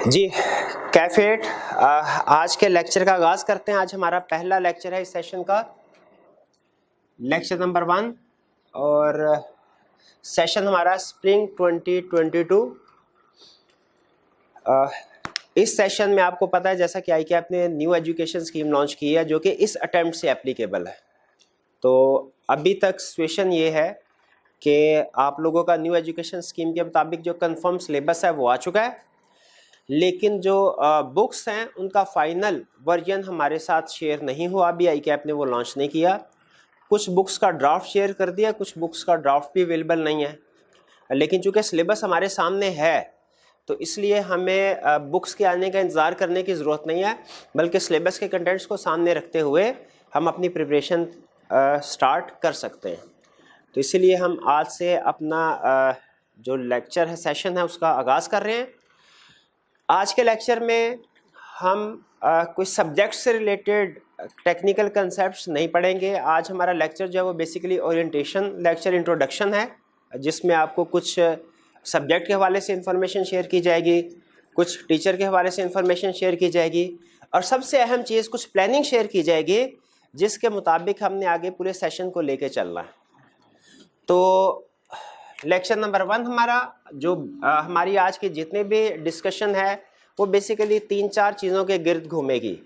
जी कैफेट आज के लेक्चर का आगाज करते हैं। आज हमारा पहला लेक्चर है इस सेशन का, लेक्चर नंबर 1 और सेशन हमारा स्प्रिंग 2022। इस सेशन में आपको पता है जैसा कि ICAP ने न्यू एजुकेशन स्कीम लॉन्च की है जो कि इस अटेम्प्ट से एप्लीकेबल है। तो अभी तक सिचुएशन ये है कि आप लोगों का न्यू एजुकेशन स्कीम के मुताबिक जो कंफर्म सिलेबस है वो आ चुका है, लेकिन जो बुक्स हैं उनका फाइनल वर्जन हमारे साथ शेयर नहीं हुआ। अभी ICAP ने वो लॉन्च नहीं किया। कुछ बुक्स का ड्राफ्ट शेयर कर दिया, कुछ बुक्स का ड्राफ्ट भी अवेलेबल नहीं है, लेकिन चूंकि सिलेबस हमारे सामने है तो इसलिए हमें बुक्स के आने का इंतज़ार करने की ज़रूरत नहीं है, बल्कि सिलेबस के कंटेंट्स को सामने रखते हुए हम अपनी प्रिपरेशन स्टार्ट कर सकते हैं। तो इसीलिए हम आज से अपना जो लेक्चर है, सेशन है, उसका आगाज़ कर रहे हैं। आज के लेक्चर में हम कुछ सब्जेक्ट से रिलेटेड टेक्निकल कंसेप्ट्स नहीं पढ़ेंगे। आज हमारा लेक्चर जो है वो बेसिकली ओरिएंटेशन लेक्चर इंट्रोडक्शन है, जिसमें आपको कुछ सब्जेक्ट के हवाले से इंफॉर्मेशन शेयर की जाएगी, कुछ टीचर के हवाले से इंफॉर्मेशन शेयर की जाएगी और सबसे अहम चीज़ कुछ प्लानिंग शेयर की जाएगी जिसके मुताबिक हमने आगे पूरे सेशन को लेके चलना है। तो लेक्चर नंबर 1 हमारा जो हमारी आज की जितने भी डिस्कशन है वो बेसिकली 3-4 चीज़ों के गिर्द घूमेगी।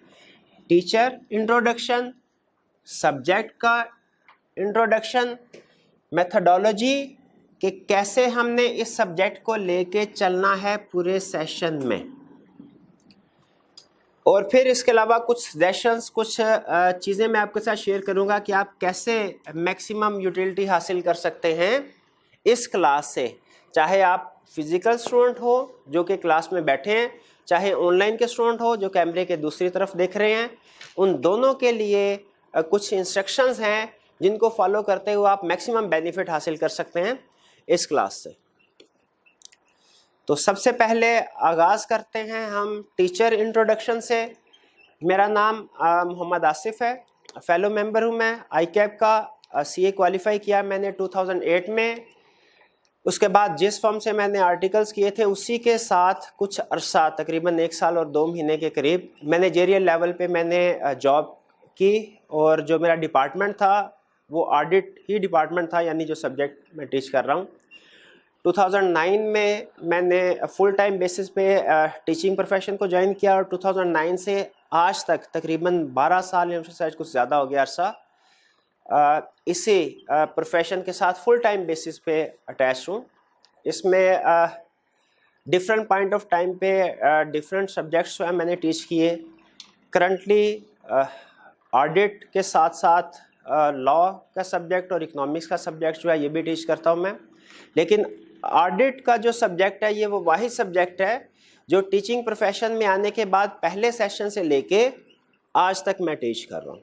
टीचर इंट्रोडक्शन, सब्जेक्ट का इंट्रोडक्शन, मेथडोलॉजी कि कैसे हमने इस सब्जेक्ट को लेके चलना है पूरे सेशन में, और फिर इसके अलावा कुछ सजेशंस, कुछ चीज़ें मैं आपके साथ शेयर करूंगा कि आप कैसे मैक्सिमम यूटिलिटी हासिल कर सकते हैं इस क्लास से। चाहे आप फिज़िकल स्टूडेंट हो जो कि क्लास में बैठे हैं, चाहे ऑनलाइन के स्टूडेंट हो जो कैमरे के दूसरी तरफ देख रहे हैं, उन दोनों के लिए कुछ इंस्ट्रक्शंस हैं जिनको फॉलो करते हुए आप मैक्सिमम बेनिफिट हासिल कर सकते हैं इस क्लास से। तो सबसे पहले आगाज़ करते हैं हम टीचर इंट्रोडक्शन से। मेरा नाम मोहम्मद आसिफ है, फेलो मेंबर हूँ मैं। ICAP का CA क्वालिफाई किया मैंने 2008 में। उसके बाद जिस फॉर्म से मैंने आर्टिकल्स किए थे उसी के साथ कुछ अरसा, तकरीबन 1 साल और 2 महीने के करीब मैनेजरियल लेवल पे मैंने जॉब की, और जो मेरा डिपार्टमेंट था वो ऑडिट ही डिपार्टमेंट था, यानी जो सब्जेक्ट मैं टीच कर रहा हूँ। 2009 में मैंने फुल टाइम बेसिस पे टीचिंग प्रोफेशन को ज्वाइन किया और 2009 से आज तक तकरीबन 12 साल या शायद कुछ ज़्यादा हो गया अरसा इसी प्रोफेशन के साथ फुल टाइम बेसिस पे अटैच हूँ। इसमें डिफरेंट पॉइंट ऑफ टाइम पे डिफरेंट सब्जेक्ट्स जो है मैंने टीच किए। करंटली ऑडिट के साथ साथ लॉ का सब्जेक्ट और इकोनॉमिक्स का सब्जेक्ट जो है ये भी टीच करता हूँ मैं। लेकिन ऑडिट का जो सब्जेक्ट है ये वो वाहिद सब्जेक्ट है जो टीचिंग प्रोफेशन में आने के बाद पहले सेशन से लेके आज तक मैं टीच कर रहा हूँ।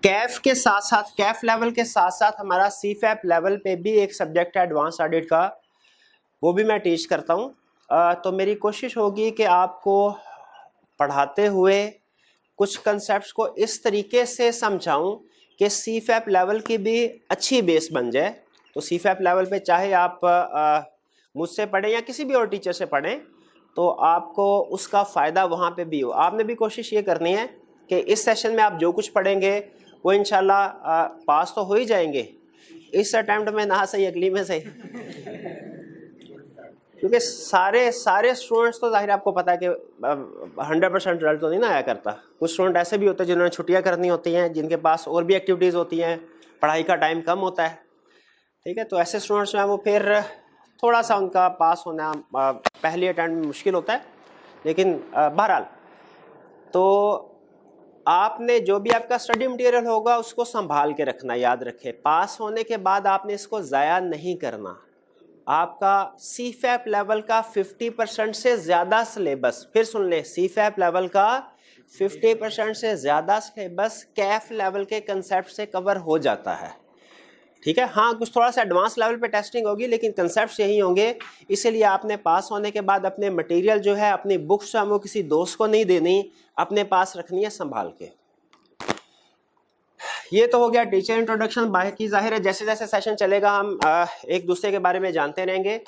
कैफ के साथ साथ, कैफ लेवल के साथ साथ हमारा CFAP लेवल पे भी एक सब्जेक्ट है एडवांस ऑडिट का, वो भी मैं टीच करता हूँ। तो मेरी कोशिश होगी कि आपको पढ़ाते हुए कुछ कंसेप्ट्स को इस तरीके से समझाऊं कि CFAP लेवल की भी अच्छी बेस बन जाए। तो CFAP लेवल पे चाहे आप मुझसे पढ़ें या किसी भी और टीचर से पढ़ें तो आपको उसका फ़ायदा वहाँ पे भी हो। आपने भी कोशिश ये करनी है कि इस सेशन में आप जो कुछ पढ़ेंगे वो इंशाल्लाह पास तो हो ही जाएंगे इस अटैम्प्ट में, ना सही अगली में सही, क्योंकि सारे स्टूडेंट्स तो जाहिर आपको पता है कि 100% रिजल्ट तो नहीं ना आया करता। कुछ स्टूडेंट ऐसे भी होते हैं जिन्होंने छुट्टियां करनी होती हैं, जिनके पास और भी एक्टिविटीज़ होती हैं, पढ़ाई का टाइम कम होता है, ठीक है। तो ऐसे स्टूडेंट्स जो हैं वो फिर थोड़ा सा उनका पास होना पहले अटेम्प्ट में मुश्किल होता है। लेकिन बहरहाल तो आपने जो भी आपका स्टडी मटेरियल होगा उसको संभाल के रखना, याद रखें। पास होने के बाद आपने इसको ज़ाया नहीं करना। आपका CFAP लेवल का 50% से ज़्यादा सिलेबस, फिर सुन ले, CFAP लेवल का 50% से ज़्यादा सिलेबस कैफ लेवल के कंसेप्ट से कवर हो जाता है, ठीक है। हाँ, कुछ थोड़ा सा एडवांस लेवल पे टेस्टिंग होगी लेकिन कंसेप्ट यही होंगे। इसीलिए आपने पास होने के बाद अपने मटेरियल जो है, अपनी बुक्स जो है वो किसी दोस्त को नहीं देनी, अपने पास रखनी है संभाल के। ये तो हो गया टीचर इंट्रोडक्शन। बाकी जाहिर है जैसे जैसे सेशन चलेगा हम एक दूसरे के बारे में जानते रहेंगे।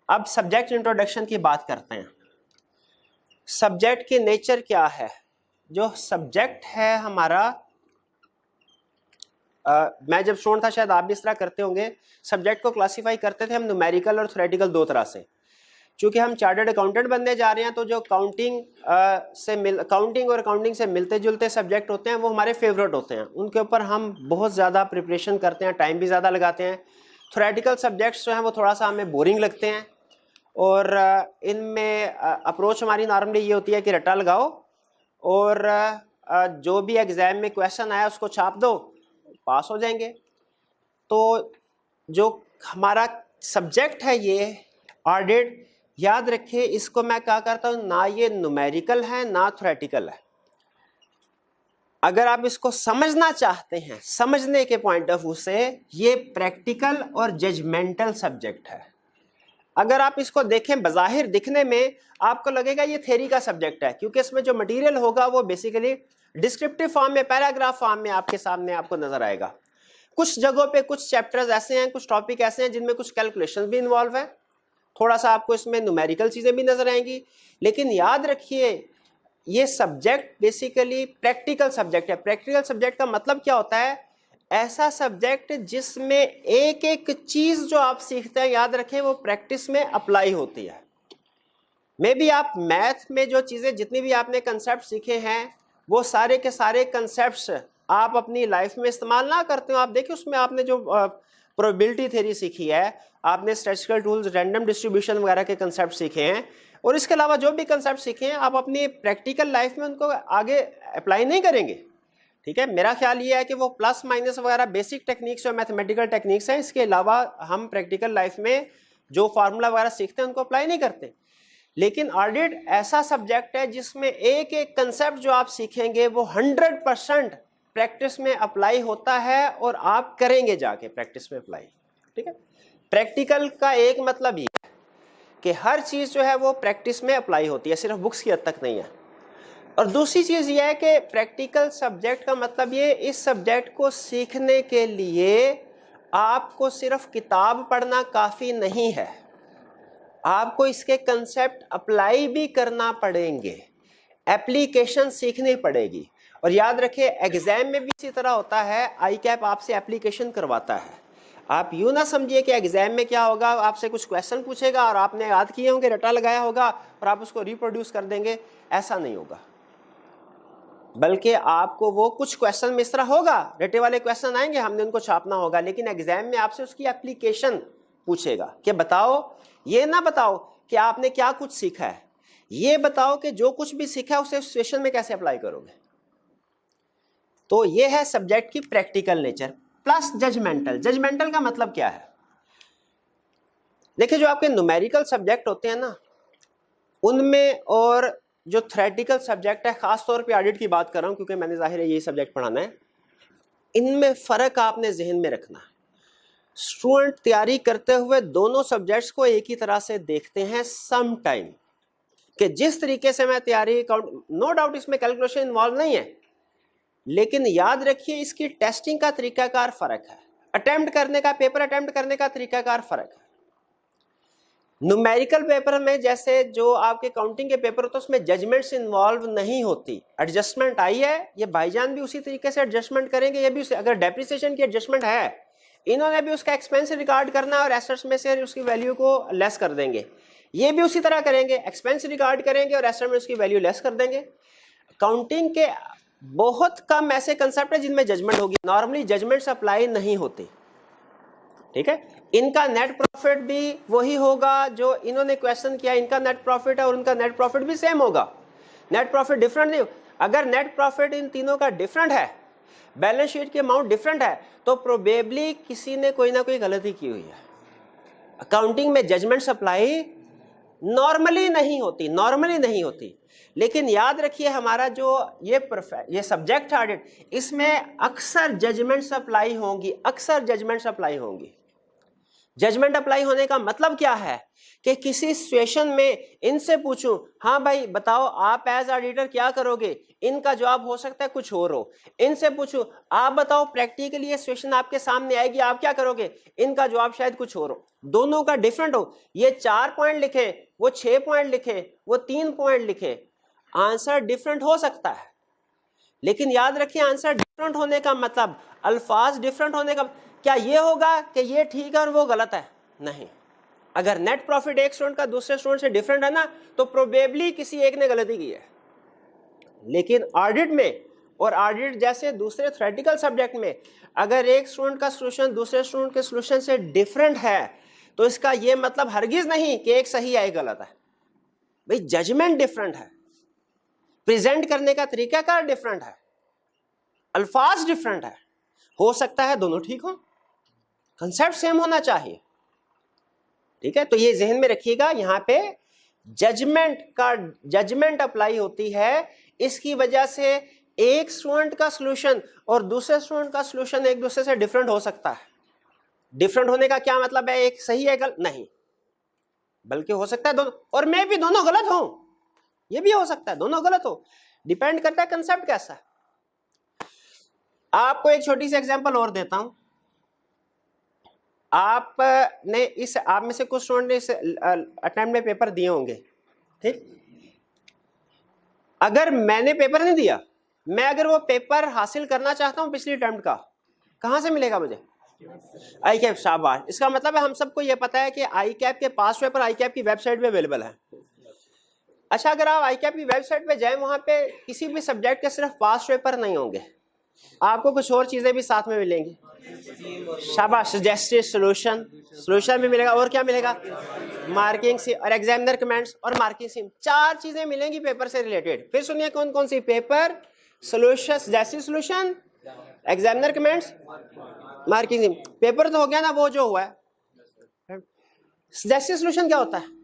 अब सब्जेक्ट इंट्रोडक्शन की बात करते हैं। सब्जेक्ट की नेचर क्या है? जो सब्जेक्ट है हमारा, मैं जब स्टूडेंट था शायद आप भी इस तरह करते होंगे, सब्जेक्ट को क्लासीफाई करते थे हम न्यूमेरिकल और थ्योरेटिकल दो तरह से। चूंकि हम चार्टर्ड अकाउंटेंट बनने जा रहे हैं तो जो काउंटिंग और अकाउंटिंग से मिलते जुलते सब्जेक्ट होते हैं वो हमारे फेवरेट होते हैं, उनके ऊपर हम बहुत ज़्यादा प्रिपरेशन करते हैं, टाइम भी ज़्यादा लगाते हैं। थ्योरेटिकल सब्जेक्ट्स जो हैं वो थोड़ा सा हमें बोरिंग लगते हैं और इनमें अप्रोच हमारी नॉर्मली ये होती है कि रट्टा लगाओ और जो भी एग्ज़ाम में क्वेश्चन आया उसको छाप दो, पास हो जाएंगे। तो जो हमारा सब्जेक्ट है ये ऑडिट, याद रखिए इसको मैं क्या करता हूं, ना ये न्यूमेरिकल है ना थ्योरेटिकल है। अगर आप इसको समझना चाहते हैं, समझने के पॉइंट ऑफ व्यू से, ये प्रैक्टिकल और जजमेंटल सब्जेक्ट है। अगर आप इसको देखें बज़ाहिर दिखने में आपको लगेगा ये थ्योरी का सब्जेक्ट है, क्योंकि इसमें जो मटेरियल होगा वो बेसिकली डिस्क्रिप्टिव फॉर्म में, पैराग्राफ फॉर्म में आपके सामने आपको नजर आएगा। कुछ जगहों पे कुछ चैप्टर्स ऐसे हैं, कुछ टॉपिक ऐसे हैं जिनमें कुछ कैलकुलेशन भी इन्वॉल्व है, थोड़ा सा आपको इसमें न्यूमेरिकल चीजें भी नजर आएंगी। लेकिन याद रखिए ये सब्जेक्ट बेसिकली प्रैक्टिकल सब्जेक्ट है। प्रैक्टिकल सब्जेक्ट का मतलब क्या होता है? ऐसा सब्जेक्ट जिसमें एक एक चीज जो आप सीखते हैं, याद रखें, वो प्रैक्टिस में अप्लाई होती है। मे बी आप मैथ में जो चीजें जितनी भी आपने कंसेप्ट सीखे हैं वो सारे के सारे कंसेप्ट्स आप अपनी लाइफ में इस्तेमाल ना करते हो। आप देखिए उसमें आपने जो प्रोबेबिलिटी थ्योरी सीखी है, आपने स्टैटिस्टिकल टूल्स, रैंडम डिस्ट्रीब्यूशन वगैरह के कंसेप्ट सीखे हैं, और इसके अलावा जो भी कंसेप्ट सीखे हैं आप अपनी प्रैक्टिकल लाइफ में उनको आगे अप्लाई नहीं करेंगे। ठीक है, मेरा ख्याल ये है कि वो प्लस माइनस वगैरह बेसिक टेक्निक्स और मैथमेटिकल टेक्निक्स हैं, इसके अलावा हम प्रैक्टिकल लाइफ में जो फार्मूला वगैरह सीखते हैं उनको अप्लाई नहीं करते। लेकिन ऑडिट ऐसा सब्जेक्ट है जिसमें एक एक कंसेप्ट जो आप सीखेंगे वो 100% प्रैक्टिस में अप्लाई होता है और आप करेंगे जाके प्रैक्टिस में अप्लाई। ठीक है, प्रैक्टिकल का एक मतलब ये है कि हर चीज जो है वो प्रैक्टिस में अप्लाई होती है, सिर्फ बुक्स की हद तक नहीं है। और दूसरी चीज ये है कि प्रैक्टिकल सब्जेक्ट का मतलब ये, इस सब्जेक्ट को सीखने के लिए आपको सिर्फ किताब पढ़ना काफी नहीं है, आपको इसके कंसेप्ट अप्लाई भी करना पड़ेंगे, एप्लीकेशन सीखनी पड़ेगी। और याद रखिए एग्जाम में भी इसी तरह होता है, आई कैप आपसे एप्लीकेशन करवाता है। आप यूं ना समझिए कि एग्जाम में क्या होगा, आपसे कुछ क्वेश्चन पूछेगा और आपने याद किए होंगे, रटा लगाया होगा और आप उसको रिप्रोड्यूस कर देंगे, ऐसा नहीं होगा। बल्कि आपको वो कुछ क्वेश्चन में इस तरह होगा, रटे वाले क्वेश्चन आएंगे, हमने उनको छापना होगा, लेकिन एग्जाम में आपसे उसकी एप्लीकेशन पूछेगा कि बताओ, ये ना बताओ कि आपने क्या कुछ सीखा है, ये बताओ कि जो कुछ भी सीखा है उसे सिचुएशन में कैसे अप्लाई करोगे। तो ये है सब्जेक्ट की practical nature. Plus judgemental. Judgemental का मतलब क्या है? देखिए जो आपके न्यूमेरिकल सब्जेक्ट होते हैं ना, उनमें और जो थ्योरेटिकल सब्जेक्ट है, खासतौर पे ऑडिट की बात कर रहा हूं क्योंकि मैंने जाहिर है यही सब्जेक्ट पढ़ाना है, इनमें फर्क आपने जहन में रखना है। स्टूडेंट तैयारी करते हुए दोनों सब्जेक्ट्स को एक ही तरह से देखते हैं सम टाइम, कि जिस तरीके से मैं तैयारी, नो डाउट इसमें कैलकुलेशन इन्वॉल्व नहीं है, लेकिन याद रखिए इसकी टेस्टिंग का तरीकाकार फर्क है, अटेम्प्ट करने का, पेपर अटेम्प्ट करने का तरीकाकार फर्क है। न्यूमेरिकल पेपर में जैसे जो आपके काउंटिंग के पेपर होते हैं उसमें जजमेंट्स इन्वॉल्व नहीं होती, एडजस्टमेंट आई है, ये भाईजान भी उसी तरीके से एडजस्टमेंट करेंगे, ये भी अगर डेप्रिसिएशन की एडजस्टमेंट है, इन्होंने भी उसका एक्सपेंस रिकॉर्ड करना और एसेट्स में से उसकी वैल्यू को लेस कर देंगे, ये भी उसी तरह करेंगे, एक्सपेंस रिकॉर्ड करेंगे और एसेट में उसकी वैल्यू लेस कर देंगे। काउंटिंग के बहुत कम ऐसे कंसेप्ट है जिनमें जजमेंट होगी, नॉर्मली जजमेंट्स अप्लाई नहीं होती। ठीक है, इनका नेट प्रॉफिट भी वही होगा जो इन्होंने क्वेश्चन किया, इनका नेट प्रॉफिट है और उनका नेट प्रॉफिट भी सेम होगा, नेट प्रॉफिट डिफरेंट नहीं। अगर नेट प्रॉफिट इन तीनों का डिफरेंट है, बैलेंस शीट की अमाउंट डिफरेंट है, तो प्रोबेबली किसी ने कोई ना कोई गलती की हुई है। अकाउंटिंग में जजमेंट सप्लाई नॉर्मली नहीं होती, लेकिन याद रखिए हमारा जो ये सब्जेक्ट ऑडिट, इसमें अक्सर जजमेंट सप्लाई होंगी, जजमेंट अप्लाई होने का मतलब क्या है कि किसी सिचुएशन में इनसे पूछूं, हाँ भाई बताओ आप एज ऑडिटर क्या करोगे, इनका जवाब हो सकता है कुछ और हो। इनसे पूछूं आप बताओ प्रैक्टिकली ये सिचुएशन आपके सामने आएगी आप क्या करोगे, इनका जवाब शायद कुछ और हो, दोनों का डिफरेंट हो। ये 4 पॉइंट लिखे, वो 6 पॉइंट लिखे, वो 3 पॉइंट लिखे, आंसर डिफरेंट हो सकता है। लेकिन याद रखिए आंसर डिफरेंट होने का मतलब, अल्फाज डिफरेंट होने का क्या ये होगा कि ये ठीक है और वो गलत है? नहीं। अगर नेट प्रॉफिट एक स्टूडेंट का दूसरे स्टूडेंट से डिफरेंट है ना, तो प्रोबेबली किसी एक ने गलती की है। लेकिन ऑडिट में और ऑडिट जैसे दूसरे थ्योरेटिकल सब्जेक्ट में अगर एक स्टूडेंट का सॉल्यूशन दूसरे स्टूडेंट के सॉल्यूशन से डिफरेंट है, तो इसका ये मतलब हरगिज नहीं कि एक सही है एक गलत है। भाई जजमेंट डिफरेंट है, प्रेजेंट करने का तरीकाकार डिफरेंट है, अल्फाज डिफरेंट है, हो सकता है दोनों ठीक हो, कंसेप्ट सेम होना चाहिए। ठीक है, तो ये जहन में रखिएगा, यहाँ पे जजमेंट अप्लाई होती है। इसकी वजह से एक स्टूडेंट का सॉल्यूशन और दूसरे स्टूडेंट का सॉल्यूशन एक दूसरे से डिफरेंट हो सकता है। डिफरेंट होने का क्या मतलब है, एक सही है गलत नहीं, बल्कि हो सकता है दोनों, और मैं भी दोनों गलत हूं, ये भी हो सकता है दोनों गलत हो, डिपेंड करता है कंसेप्ट कैसा है। आपको एक छोटी सी एग्जांपल और देता हूं। आपने इस आप में से कुछ स्टूडेंट ने इस अटेम्प्ट में पेपर दिए होंगे, ठीक। अगर मैंने पेपर नहीं दिया, मैं अगर वो पेपर हासिल करना चाहता हूं पिछली अटेम्प्ट का, कहां से मिलेगा मुझे? आई कैप, शाबाश। इसका मतलब है हम सबको ये पता है कि आई कैप के पास पेपर आई कैप की वेबसाइट पे अवेलेबल है। अच्छा, अगर आप आई कैप की वेबसाइट पे जाएं, वहां पे किसी भी सब्जेक्ट के सिर्फ पास पेपर नहीं होंगे, आपको कुछ और चीजें भी साथ में मिलेंगी। शाबाश, सजेस्टेड सॉल्यूशन भी मिलेगा, और क्या मिलेगा? मार्किंग सी और एग्जामिनर कमेंट्स और मार्किंग सी, 4 चीजें मिलेंगी पेपर से रिलेटेड। फिर सुनिए कौन कौन सी, paper, solution, suggested solution, examiner comments, marking सी। पेपर तो हो गया ना वो जो हुआ है। सजेस्टेड सॉल्यूशन क्या होता है?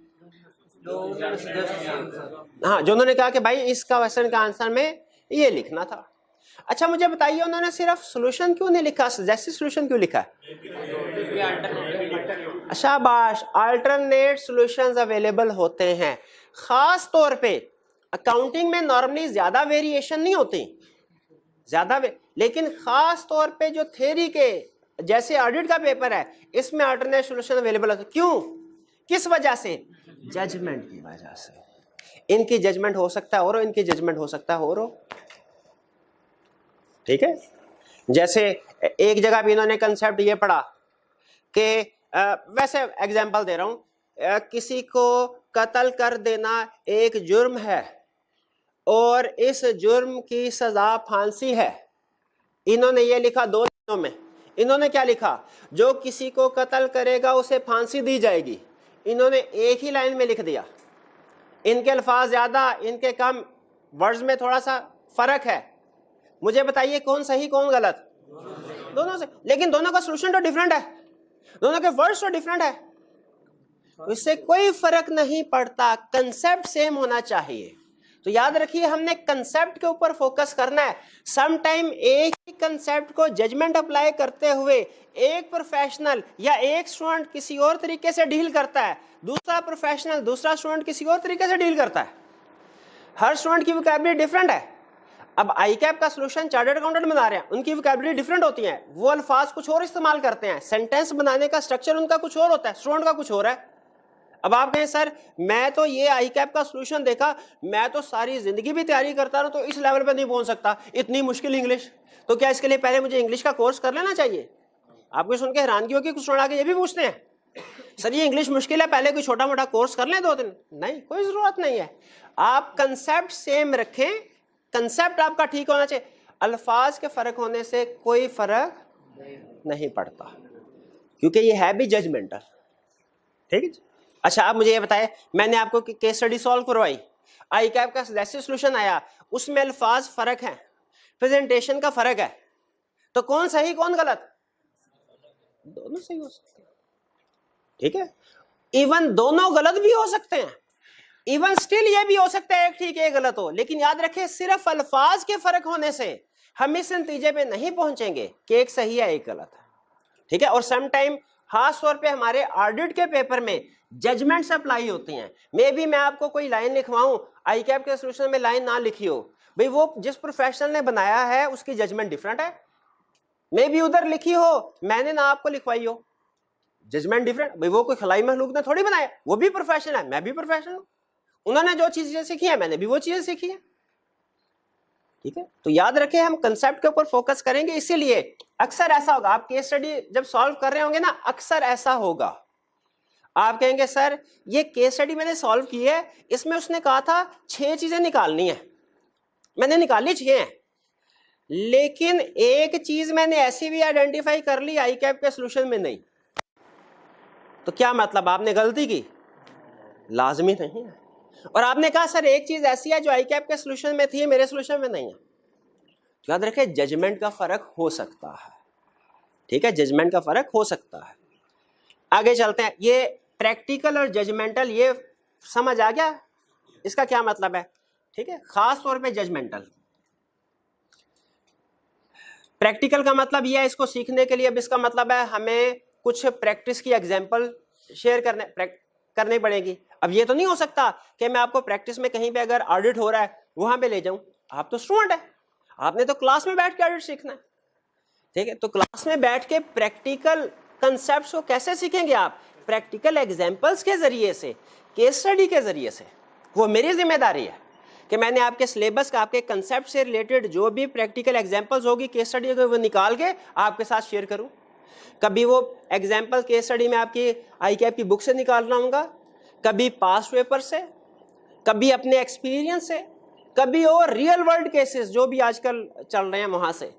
हाँ, जो उन्होंने कहा कि भाई इसका क्वेश्चन का आंसर में ये लिखना था। अच्छा मुझे बताइए, उन्होंने सिर्फ सॉल्यूशन क्यों नहीं लिखा, सजेस्टेड सॉल्यूशन क्यों लिखा? शाबाश, अल्टरनेट सॉल्यूशंस अवेलेबल होते हैं। खास तौर पे अकाउंटिंग में नॉर्मली ज्यादा वेरिएशन नहीं होती, लेकिन खास तौर पे जो थ्योरी के जैसे ऑडिट का पेपर है, इसमें अल्टरनेट सॉल्यूशन अवेलेबल होते हैं। क्यों, किस वजह से? जजमेंट की वजह से। इनकी जजमेंट हो सकता है और इनकी जजमेंट हो सकता है और। ठीक है, जैसे एक जगह भी इन्होंने कंसेप्ट ये पढ़ा कि वैसे एग्जांपल दे रहा हूं, किसी को कत्ल कर देना एक जुर्म है और इस जुर्म की सजा फांसी है। इन्होंने ये लिखा 2 लाइनों में। इन्होंने क्या लिखा? जो किसी को कत्ल करेगा उसे फांसी दी जाएगी। इन्होंने एक ही लाइन में लिख दिया। इनके अल्फाज ज्यादा, इनके कम, वर्ड्स में थोड़ा सा फर्क है। मुझे बताइए कौन सही कौन गलत? दोनों से, लेकिन दोनों का सॉल्यूशन तो डिफरेंट है, दोनों के वर्ड्स तो डिफरेंट है, इससे कोई फर्क नहीं पड़ता, कंसेप्ट सेम होना चाहिए। तो याद रखिए हमने कंसेप्ट के ऊपर फोकस करना है। सम टाइम एक ही कंसेप्ट को जजमेंट अप्लाई करते हुए एक प्रोफेशनल या एक स्टूडेंट किसी और तरीके से डील करता है, दूसरा प्रोफेशनल दूसरा स्टूडेंट किसी और तरीके से डील करता है। हर स्टूडेंट की वोकैबुलरी डिफरेंट है। अब आई कैप का सॉल्यूशन चार्टर्ड अकाउंटेंट बना रहे हैं, उनकी वोकैबुलरी डिफरेंट होती है, वो अल्फाज कुछ और इस्तेमाल करते हैं, सेंटेंस बनाने का स्ट्रक्चर उनका कुछ और होता है, स्टूडेंट का कुछ और है। अब आप कहें सर मैं तो ये आई कैप का सॉल्यूशन देखा, मैं तो सारी जिंदगी भी तैयारी करता रहा, तो इस लेवल पे नहीं पहुंच सकता, इतनी मुश्किल इंग्लिश, तो क्या इसके लिए पहले मुझे इंग्लिश का कोर्स कर लेना चाहिए? आपको सुन के हैरानगी होगी, कुछ स्टूडेंट आके ये भी पूछते हैं सर ये इंग्लिश मुश्किल है, पहले कोई छोटा मोटा कोर्स कर लें 2 दिन। नहीं, कोई जरूरत नहीं है। आप कंसेप्ट सेम रखें, कंसेप्ट आपका ठीक होना चाहिए, अल्फाज के फर्क होने से कोई फर्क नहीं पड़ता, क्योंकि ये है भी जजमेंटल। ठीक है। अच्छा आप मुझे ये बताएं, मैंने आपको केस स्टडी सॉल्व करवाई, आई कैप का सजेस्टेड सॉल्यूशन आया, उसमें अल्फाज फर्क है, प्रेजेंटेशन का फर्क है, तो कौन सही कौन गलत? दोनों सही हो सकते हैं। ठीक है, इवन दोनों गलत भी हो सकते हैं, इवन स्टिल ये भी हो सकता है एक ठीक एक गलत हो, लेकिन याद रखें सिर्फ अल्फाज के फर्क होने से हम इस नतीजे पे नहीं पहुंचेंगे कि एक सही है एक गलत है। ठीक है, और सम टाइम खास तौर पे हमारे ऑडिट के पेपर में जजमेंट्स अप्लाई होती हैं। मे बी मैं आपको कोई लाइन लिखवाऊं, आई कैप के सोल्यूशन में लाइन ना लिखी हो, भाई वो जिस प्रोफेशनल ने बनाया है उसकी जजमेंट डिफरेंट है, मे बी उधर लिखी हो, मैंने ना आपको लिखवाई हो, जजमेंट डिफरेंट। भाई वो कोई खलाई महलूक ने थोड़ी बनाया, वो भी प्रोफेशनल है, मैं भी प्रोफेशनल हूं, उन्होंने जो चीजें सीखी है मैंने भी वो चीजें सीखी है। ठीक है, तो याद रखें हम कंसेप्ट के ऊपर फोकस करेंगे। इसीलिए अक्सर ऐसा होगा, आप केस स्टडी जब सॉल्व कर रहे होंगे ना, अक्सर ऐसा होगा, आप कहेंगे सर ये केस स्टडी मैंने सॉल्व की है, इसमें उसने कहा था 6 चीजें निकालनी है, मैंने निकाली 6 हैं, लेकिन एक चीज मैंने ऐसी भी आइडेंटिफाई कर ली आई कैप के सोल्यूशन में नहीं, तो क्या मतलब आपने गलती की? लाजमी नहीं है। और आपने कहा सर एक चीज ऐसी है जो आई कैप के सोल्यूशन में थी मेरे सोल्यूशन में नहीं है, तो याद रखें जजमेंट का फर्क हो सकता है। ठीक है, जजमेंट का फर्क हो सकता है। आगे चलते हैं, ये प्रैक्टिकल और जजमेंटल ये समझ आ गया, इसका क्या मतलब है? ठीक है, खास तौर पे जजमेंटल। प्रैक्टिकल का मतलब यह है, इसको सीखने के लिए अब इसका मतलब है हमें कुछ प्रैक्टिस की एग्जांपल शेयर करनी पड़ेगी। अब ये तो नहीं हो सकता कि मैं आपको प्रैक्टिस में कहीं पे अगर ऑडिट हो रहा है वहां पे ले जाऊं, आप तो स्टूडेंट है, आपने तो क्लास में बैठ के ऑडिट सीखना है। ठीक है, तो क्लास में बैठ के प्रैक्टिकल कंसेप्ट्स को कैसे सीखेंगे आप? प्रैक्टिकल एग्जांपल्स के जरिए से, केस स्टडी के जरिए से। वो मेरी जिम्मेदारी है कि मैंने आपके सिलेबस का, आपके कंसेप्ट से रिलेटेड जो भी प्रैक्टिकल एग्जांपल्स होगी केस स्टडी होगी वो निकाल के आपके साथ शेयर करूं। कभी वो एग्जांपल केस स्टडी में आपकी आई कैप की बुक से निकालना होगा, कभी पास्ट पेपर से, कभी अपने एक्सपीरियंस से, कभी और रियल वर्ल्ड केसेस जो भी आजकल चल रहे हैं वहां से।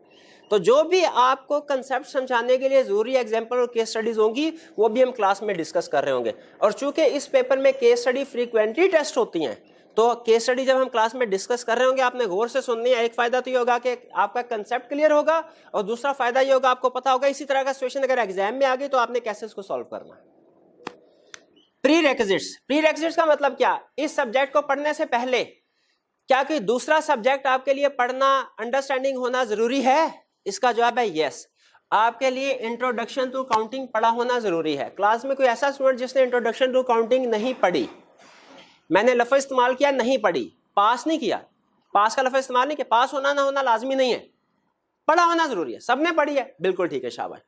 तो जो भी आपको कंसेप्ट समझाने के लिए जरूरी एग्जांपल और केस स्टडीज होंगी वो भी हम क्लास में डिस्कस कर रहे होंगे। और चूंकि इस पेपर में केस स्टडी फ्रीक्वेंटली टेस्ट होती हैं, तो केस स्टडी जब हम क्लास में डिस्कस कर रहे होंगे आपने गौर से सुननी है। एक फायदा तो ये होगा कि आपका कंसेप्ट क्लियर होगा, और दूसरा फायदा ये होगा आपको पता होगा इसी तरह का सिचुएशन अगर एग्जाम में आ गई तो आपने कैसे इसको सॉल्व करना है। प्री-रेक्विजिट्स का मतलब क्या? इस सब्जेक्ट को पढ़ने से पहले क्या कोई दूसरा सब्जेक्ट आपके लिए पढ़ना, अंडरस्टैंडिंग होना जरूरी है? इसका जवाब है यस। आपके लिए इंट्रोडक्शन टू काउंटिंग पढ़ा होना जरूरी है। क्लास में कोई ऐसा स्टूडेंट जिसने इंट्रोडक्शन टू काउंटिंग नहीं पढ़ी, मैंने लफ्ज इस्तेमाल किया नहीं पढ़ी, पास नहीं किया, पास का लफ्ज इस्तेमाल नहीं किया, पास होना ना होना लाजमी नहीं है, पढ़ा होना जरूरी है। सबने पढ़ी है, बिल्कुल ठीक है, शाबाश।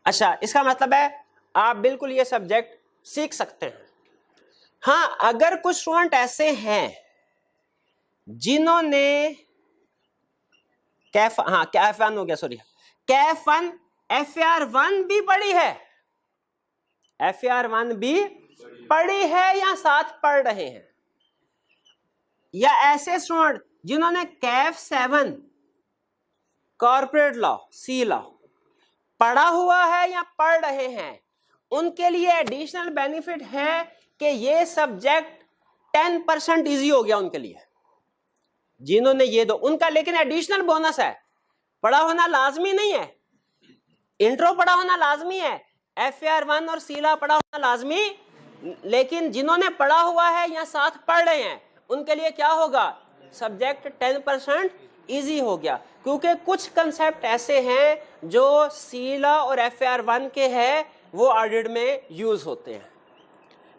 अच्छा, इसका मतलब है आप बिल्कुल ये सब्जेक्ट सीख सकते हैं। हाँ, अगर कुछ स्टूडेंट ऐसे हैं जिन्होंने कैफ1 हो गया, सॉरी, कैफ1 FAR1 भी पढ़ी है, FAR1 भी पढ़ी है या साथ पढ़ रहे हैं, या ऐसे स्टूडेंट जिन्होंने कैफ7 कॉर्पोरेट लॉ, सी लॉ पढ़ा हुआ है या पढ़ रहे हैं, उनके लिए एडिशनल बेनिफिट है कि ये सब्जेक्ट 10% इजी हो गया उनके लिए, जिन्होंने ये दो उनका। लेकिन एडिशनल बोनस है, पढ़ा होना लाजमी नहीं है, इंट्रो पढ़ा होना लाजमी है, FAR1 और सीला पढ़ा होना लाजमी, लेकिन जिन्होंने पढ़ा हुआ है या साथ पढ़ रहे हैं उनके लिए क्या होगा? सब्जेक्ट 10% इजी हो गया, क्योंकि कुछ कंसेप्ट ऐसे हैं जो सीला और FAR1 के हैं, वो ऑडिट में यूज होते हैं।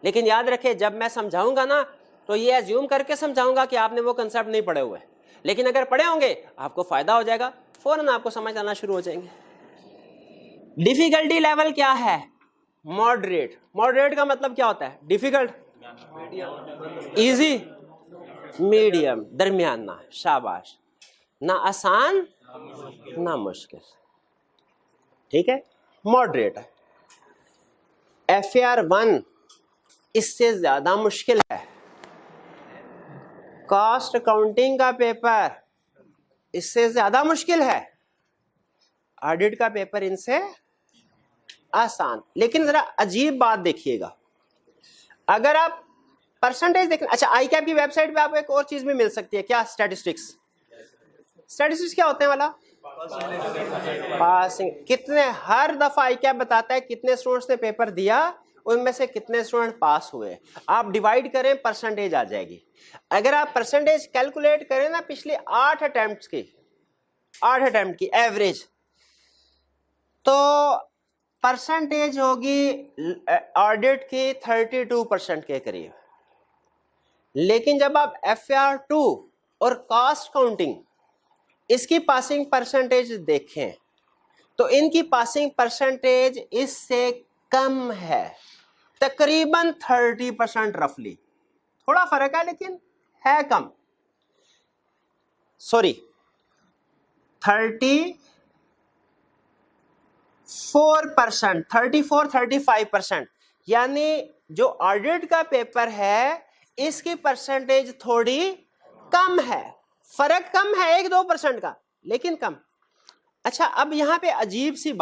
लेकिन याद रखें, जब मैं समझाऊंगा ना तो ये एज्यूम करके समझाऊंगा कि आपने वो कंसेप्ट नहीं पढ़े हुए, लेकिन अगर पढ़े होंगे आपको फायदा हो जाएगा, फौरन आपको समझ आना शुरू हो जाएंगे। डिफिकल्टी लेवल क्या है? मॉडरेट। मॉडरेट का मतलब क्या होता है? डिफिकल्ट, इजी, मीडियम, दरमियाना, शाबाश, ना आसान ना मुश्किल। ठीक है, मॉडरेट है। FAR1 इससे ज्यादा मुश्किल है। कॉस्ट अकाउंटिंग का पेपर इससे ज्यादा मुश्किल है, ऑडिट का पेपर इनसे आसान। लेकिन जरा अजीब बात देखिएगा, अगर आप परसेंटेज देखें, अच्छा आई कैप की वेबसाइट पे आपको एक और चीज भी मिल सकती है, क्या? स्टैटिस्टिक्स। स्टैटिस्टिक्स क्या होते हैं वाला? पासिंग। कितने, हर दफा आई कैप बताता है कितने स्टूडेंट्स ने पेपर दिया, उनमें से कितने स्टूडेंट पास हुए। आप डिवाइड करें, परसेंटेज आ जाएगी। अगर आप परसेंटेज कैलकुलेट करें ना पिछले 8 अटेम्प्ट की एवरेज, तो परसेंटेज होगी ऑडिट की 32% के करीब। लेकिन जब आप FAR2 और कॉस्ट काउंटिंग इसकी पासिंग परसेंटेज देखें तो इनकी पासिंग परसेंटेज इससे कम है, तकरीबन 30% रफली। थोड़ा फर्क है लेकिन है कम। सॉरी 34-35%, यानी जो ऑडिट का पेपर है इसकी परसेंटेज थोड़ी कम है। फर्क कम है 1-2% का, लेकिन कम। अच्छा, अब यहां पे अजीब सी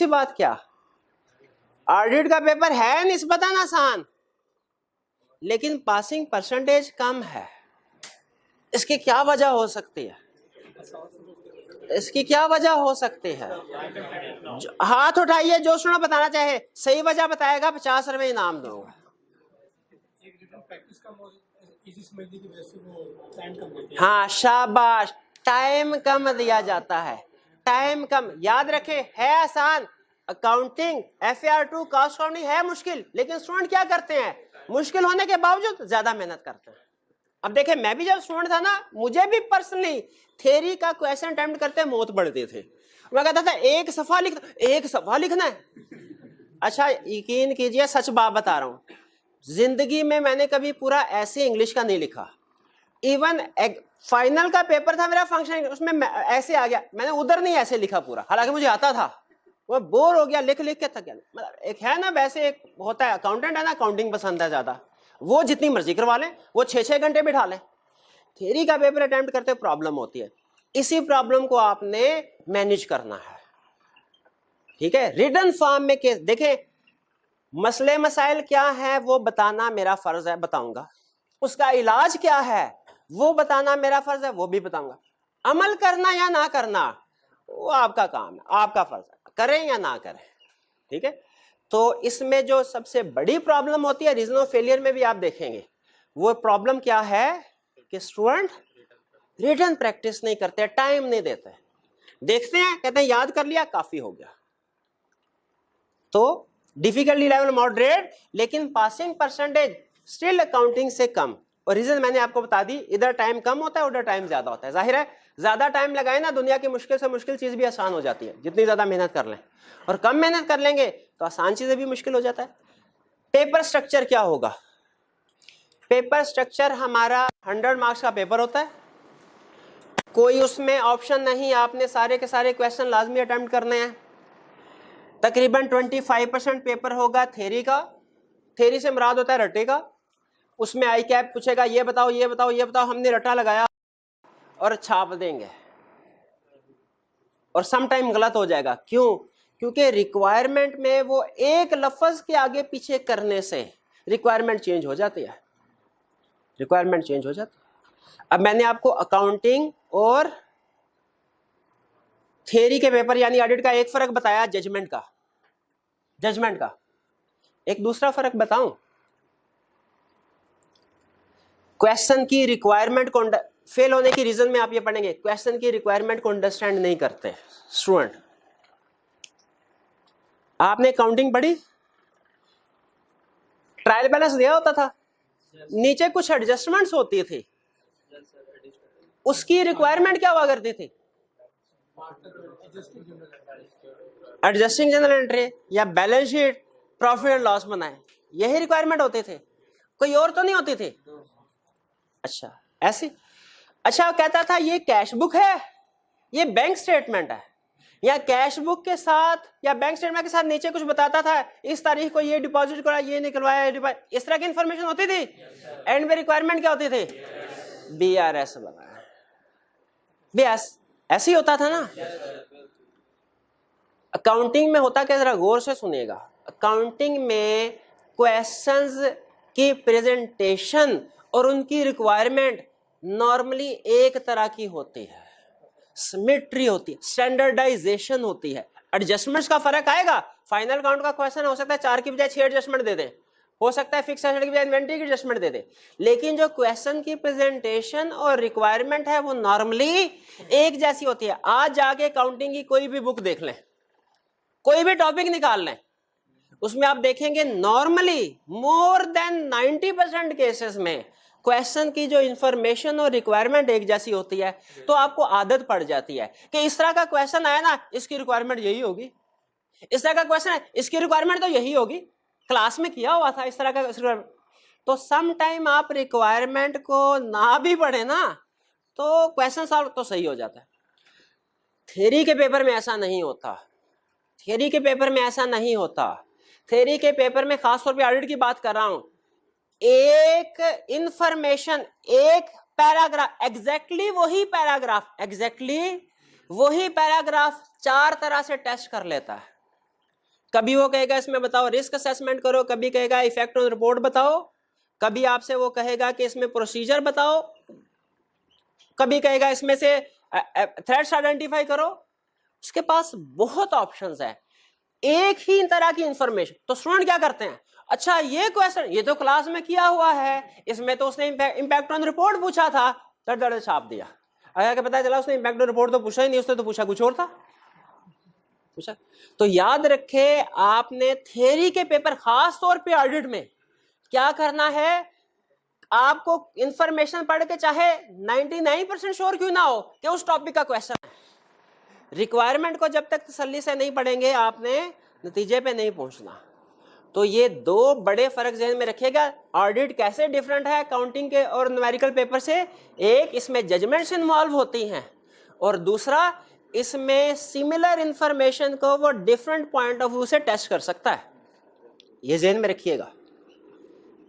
बात क्या, ऑडिट का पेपर है निस्बतन आसान लेकिन पासिंग परसेंटेज कम है। इसकी क्या वजह हो सकती है? इसकी क्या वजह हो सकती है? हाथ उठाइए जो सुना बताना चाहे, सही वजह बताएगा 50 रुपए इनाम दूंगा। हाँ शाबाश, टाइम कम दिया जाता है। टाइम कम, याद रखें है आसान। अकाउंटिंग FAR2 कॉस्ट काउंटिंग है मुश्किल, लेकिन स्टूडेंट क्या करते हैं, मुश्किल होने के बावजूद ज्यादा मेहनत करते हैं। अब देखें, मैं भी जब स्टूडेंट था ना, मुझे भी पर्सनली थ्योरी का क्वेश्चन अटेम्प्ट करते मौत पड़ते थे। मैं कहता था एक सफा लिखना है। अच्छा यकीन कीजिए, सच बात बता रहा हूं, जिंदगी में मैंने कभी पूरा ऐसे इंग्लिश का नहीं लिखा। इवन फाइनल का पेपर था मेरा फंक्शन, उसमें ऐसे आ गया, मैंने उधर नहीं ऐसे लिखा पूरा, हालांकि मुझे आता था। वो बोर हो गया, लिख के थक गया। मतलब एक है ना, वैसे एक होता है अकाउंटेंट है ना, अकाउंटिंग पसंद है ज्यादा, वो जितनी मर्जी करवा लें, वो 6-6 घंटे बिठा लें। थ्योरी का पेपर अटेम्प्ट करते प्रॉब्लम होती है, इसी प्रॉब्लम को आपने मैनेज करना है। ठीक है, रिटन फॉर्म में केस देखें, मसले मसाइल क्या है वो बताना मेरा फर्ज है, बताऊंगा। उसका इलाज क्या है वो बताना मेरा फर्ज है, वो भी बताऊंगा। अमल करना या ना करना वो आपका काम है, आपका फर्ज है, करें या ना करें। ठीक है, तो इसमें जो सबसे बड़ी प्रॉब्लम होती है, रीजन ऑफ फेलियर में भी आप देखेंगे, वो प्रॉब्लम क्या है कि स्टूडेंट रिटन प्रैक्टिस नहीं करते, टाइम नहीं देते। देखते हैं, कहते हैं याद कर लिया काफी हो गया। तो डिफिकल्टी लेवल मॉडरेट, लेकिन पासिंग परसेंटेज स्टिल अकाउंटिंग से कम। और रीजन मैंने आपको बता दी, इधर टाइम कम होता है, उधर टाइम ज्यादा होता है। जाहिर है ज्यादा टाइम लगाए ना, दुनिया की मुश्किल से मुश्किल चीज भी आसान हो जाती है, जितनी ज्यादा मेहनत कर लें। और कम मेहनत कर लेंगे तो आसान चीजें भी मुश्किल हो जाता है। पेपर स्ट्रक्चर क्या होगा? पेपर स्ट्रक्चर हमारा 100 मार्क्स का पेपर होता है, कोई उसमें ऑप्शन नहीं, आपने सारे के सारे क्वेश्चन लाजमी अटेम्प्ट करने हैं। तकरीबन 25% पेपर होगा थ्योरी का, थ्योरी से मुराद होता है रटे का। उसमें आई कैप पूछेगा ये बताओ ये बताओ ये बताओ, हमने रटा लगाया और छाप देंगे, और सम टाइम गलत हो जाएगा। क्यों? क्योंकि रिक्वायरमेंट में वो एक लफ्ज के आगे पीछे करने से रिक्वायरमेंट चेंज हो जाती है, रिक्वायरमेंट चेंज हो जाती है। अब मैंने आपको अकाउंटिंग और थ्योरी के पेपर यानी ऑडिट का एक फर्क बताया, जजमेंट का। एक दूसरा फर्क बताऊं, क्वेश्चन की रिक्वायरमेंट को फेल होने की रीजन में आप ये पढ़ेंगे, क्वेश्चन की रिक्वायरमेंट को अंडरस्टैंड नहीं करते स्टूडेंट। आपने अकाउंटिंग पढ़ी, ट्रायल बैलेंस दिया होता था, नीचे कुछ एडजस्टमेंट्स होती थी, उसकी रिक्वायरमेंट क्या हुआ करती थी? एडजस्टिंग जनरल एंट्री या balance sheet, profit and loss बनाए, यही रिक्वायरमेंट होते थे, कोई और तो नहीं होती थी। अच्छा ऐसी, अच्छा कहता था ये कैश बुक है, ये बैंक स्टेटमेंट है, या कैश बुक के साथ या बैंक स्टेटमेंट के साथ नीचे कुछ बताता था, इस तारीख को ये डिपॉजिट करा, ये निकलवाया, इस तरह की इंफॉर्मेशन होती थी। एंड में रिक्वायरमेंट क्या होती थी? BRS बनाया, BS ऐसे ही होता था ना। अकाउंटिंग में होता क्या, जरा गौर से सुनिएगा। अकाउंटिंग में क्वेश्चंस की प्रेजेंटेशन और उनकी रिक्वायरमेंट नॉर्मली एक तरह की होती है, सिमेट्री होती है, स्टैंडर्डाइजेशन होती है। एडजस्टमेंट्स का फर्क आएगा, फाइनल काउंट का क्वेश्चन हो सकता है 4 की बजाय 6 एडजस्टमेंट दे दें, हो सकता है फिक्स एसेट की बजाय इन्वेंटरी की एडजस्टमेंट दे दे, लेकिन जो क्वेश्चन की प्रेजेंटेशन और रिक्वायरमेंट है वो नॉर्मली एक जैसी होती है। आज जाके अकाउंटिंग की कोई भी बुक देख लें, कोई भी टॉपिक निकाल लें, उसमें आप देखेंगे नॉर्मली मोर देन 90% केसेस में क्वेश्चन की जो इंफॉर्मेशन और रिक्वायरमेंट एक जैसी होती है, तो आपको आदत पड़ जाती है कि इस तरह का क्वेश्चन आया ना, इसकी रिक्वायरमेंट यही होगी, इस तरह का क्वेश्चन है, इसकी रिक्वायरमेंट तो यही होगी, क्लास में किया हुआ था इस तरह का। तो सम टाइम आप रिक्वायरमेंट को ना भी पढ़े ना, तो क्वेश्चन सॉल्व तो सही हो जाता है। थ्योरी के पेपर में ऐसा नहीं होता, थ्योरी के पेपर में ऐसा नहीं होता। थ्योरी के पेपर में खासतौर पे ऑडिट की बात कर रहा हूं, एक इंफॉर्मेशन, एक पैराग्राफ, एग्जैक्टली वही पैराग्राफ 4 तरह से टेस्ट कर लेता है। कभी वो कहेगा इसमें बताओ रिस्क असेसमेंट करो, कभी कहेगा इफेक्ट ऑन रिपोर्ट बताओ, कभी आपसे वो कहेगा कि इसमें प्रोसीजर बताओ, कभी कहेगा इसमें से थ्रेट्स आइडेंटिफाई करो। उसके पास बहुत ऑप्शंस है, एक ही तरह की इंफॉर्मेशन। तो स्टूडेंट क्या करते हैं, अच्छा ये क्वेश्चन ये तो क्लास में किया हुआ है, इसमें तो उसने इम्पैक्ट ऑन रिपोर्ट पूछा था, दर्द छाप दिया। अगर पता चला उसने इम्पैक्ट ऑन रिपोर्ट तो पूछा ही नहीं, उसने तो पूछा कुछ और था, पूछा। तो याद रखे आपने थ्योरी के पेपर, खास तौर पे ऑडिट में क्या करना है, आपको इंफॉर्मेशन पढ़ के चाहे 99% श्योर क्यों ना हो कि उस टॉपिक का क्वेश्चन है, रिक्वायरमेंट को जब तक तसल्ली से नहीं पढ़ेंगे आपने नतीजे पे नहीं पहुंचना। तो ये दो बड़े फर्क ज़हन में रखिएगा। ऑडिट कैसे डिफरेंट है काउंटिंग के और न्यूमेरिकल पेपर से, एक इसमें जजमेंट्स इन्वॉल्व होती हैं, और दूसरा इसमें सिमिलर इंफॉर्मेशन को वो डिफरेंट पॉइंट ऑफ व्यू से टेस्ट कर सकता है। ये ज़हन में रखिएगा।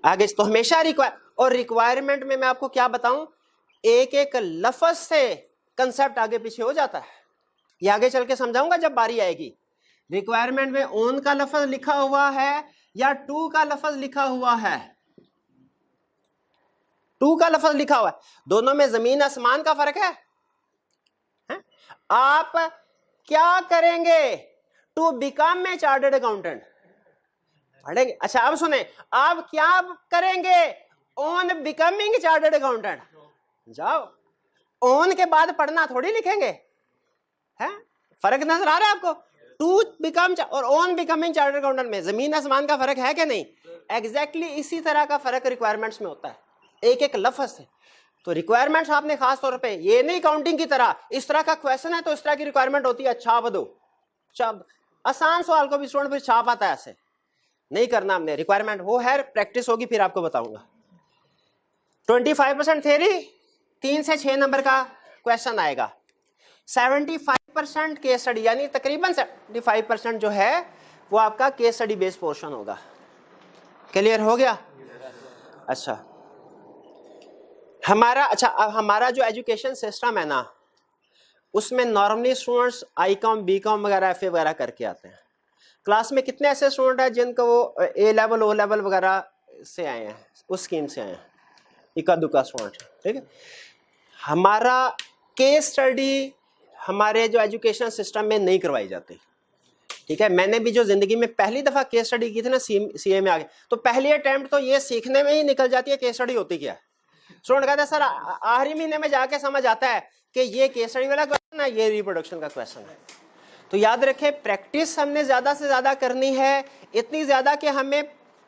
आगे तो हमेशा रिक्वायरमेंट में मैं आपको क्या बताऊं, एक एक लफ्ज से कंसेप्ट आगे पीछे हो जाता है। ये आगे चल के समझाऊंगा जब बारी आएगी। रिक्वायरमेंट में ऑन का लफ्ज लिखा हुआ है या टू का लफ्ज लिखा हुआ है, टू का लफ्ज लिखा हुआ है, दोनों में जमीन आसमान का फर्क है। आप क्या करेंगे to become a chartered accountant, पढ़ेंगे। अच्छा अब सुने, आप क्या करेंगे ऑन बिकमिंग चार्टर्ड अकाउंटेंट, जाओ ऑन के बाद पढ़ना थोड़ी लिखेंगे, है फर्क नजर आ रहा है आपको? टू बिकम और ऑन बिकमिंग चार्टर्ड अकाउंटेंट में जमीन आसमान का फर्क है कि नहीं? एग्जैक्टली इसी तरह का फर्क रिक्वायरमेंट्स में होता है, एक एक लफ्ज से। तो रिक्वायरमेंट्स आपने खास तौर पे, ये नहीं काउंटिंग की तरह इस तरह का क्वेश्चन है तो इस तरह की रिक्वायरमेंट होती है, छाप दो, छाप। आसान सवाल को भी स्टूडेंट फिर छाप आता है, ऐसे नहीं करना हमने। रिक्वायरमेंट वो है, प्रैक्टिस होगी फिर आपको बताऊंगा। 25% थ्योरी, 3 से 6 नंबर का क्वेश्चन आएगा। 75% केस स्टडी, यानी तकरीबन 75% जो है वो आपका केस स्टडी बेस्ड पोर्शन होगा। क्लियर हो गया? अच्छा हमारा जो एजुकेशन सिस्टम है ना, उसमें नॉर्मली स्टूडेंट्स आई.कॉम, बी.कॉम वगैरह, एफ.ए. वगैरह करके आते हैं। क्लास में कितने ऐसे स्टूडेंट हैं जिनको वो ए लेवल, ओ लेवल वगैरह से आए हैं, उस स्कीम से आए हैं, इक्का दुक्का स्टूडेंट, ठीक है। हमारा केस स्टडी हमारे जो एजुकेशन सिस्टम में नहीं करवाई जाती, ठीक है। मैंने भी जो जिंदगी में पहली दफा केस स्टडी की थी ना, सीए में आगे, तो पहली अटेम्प्ट तो ये सीखने में ही निकल जाती है केस स्टडी होती क्या है। स्टूडेंट कहता है सर आखिरी महीने में जाके समझ आता है कि ये केस स्टडी वाला क्वेश्चन है, ये रिप्रोडक्शन का क्वेश्चन है। तो याद रखें, प्रैक्टिस हमने ज्यादा से ज्यादा करनी है, इतनी ज्यादा कि हमें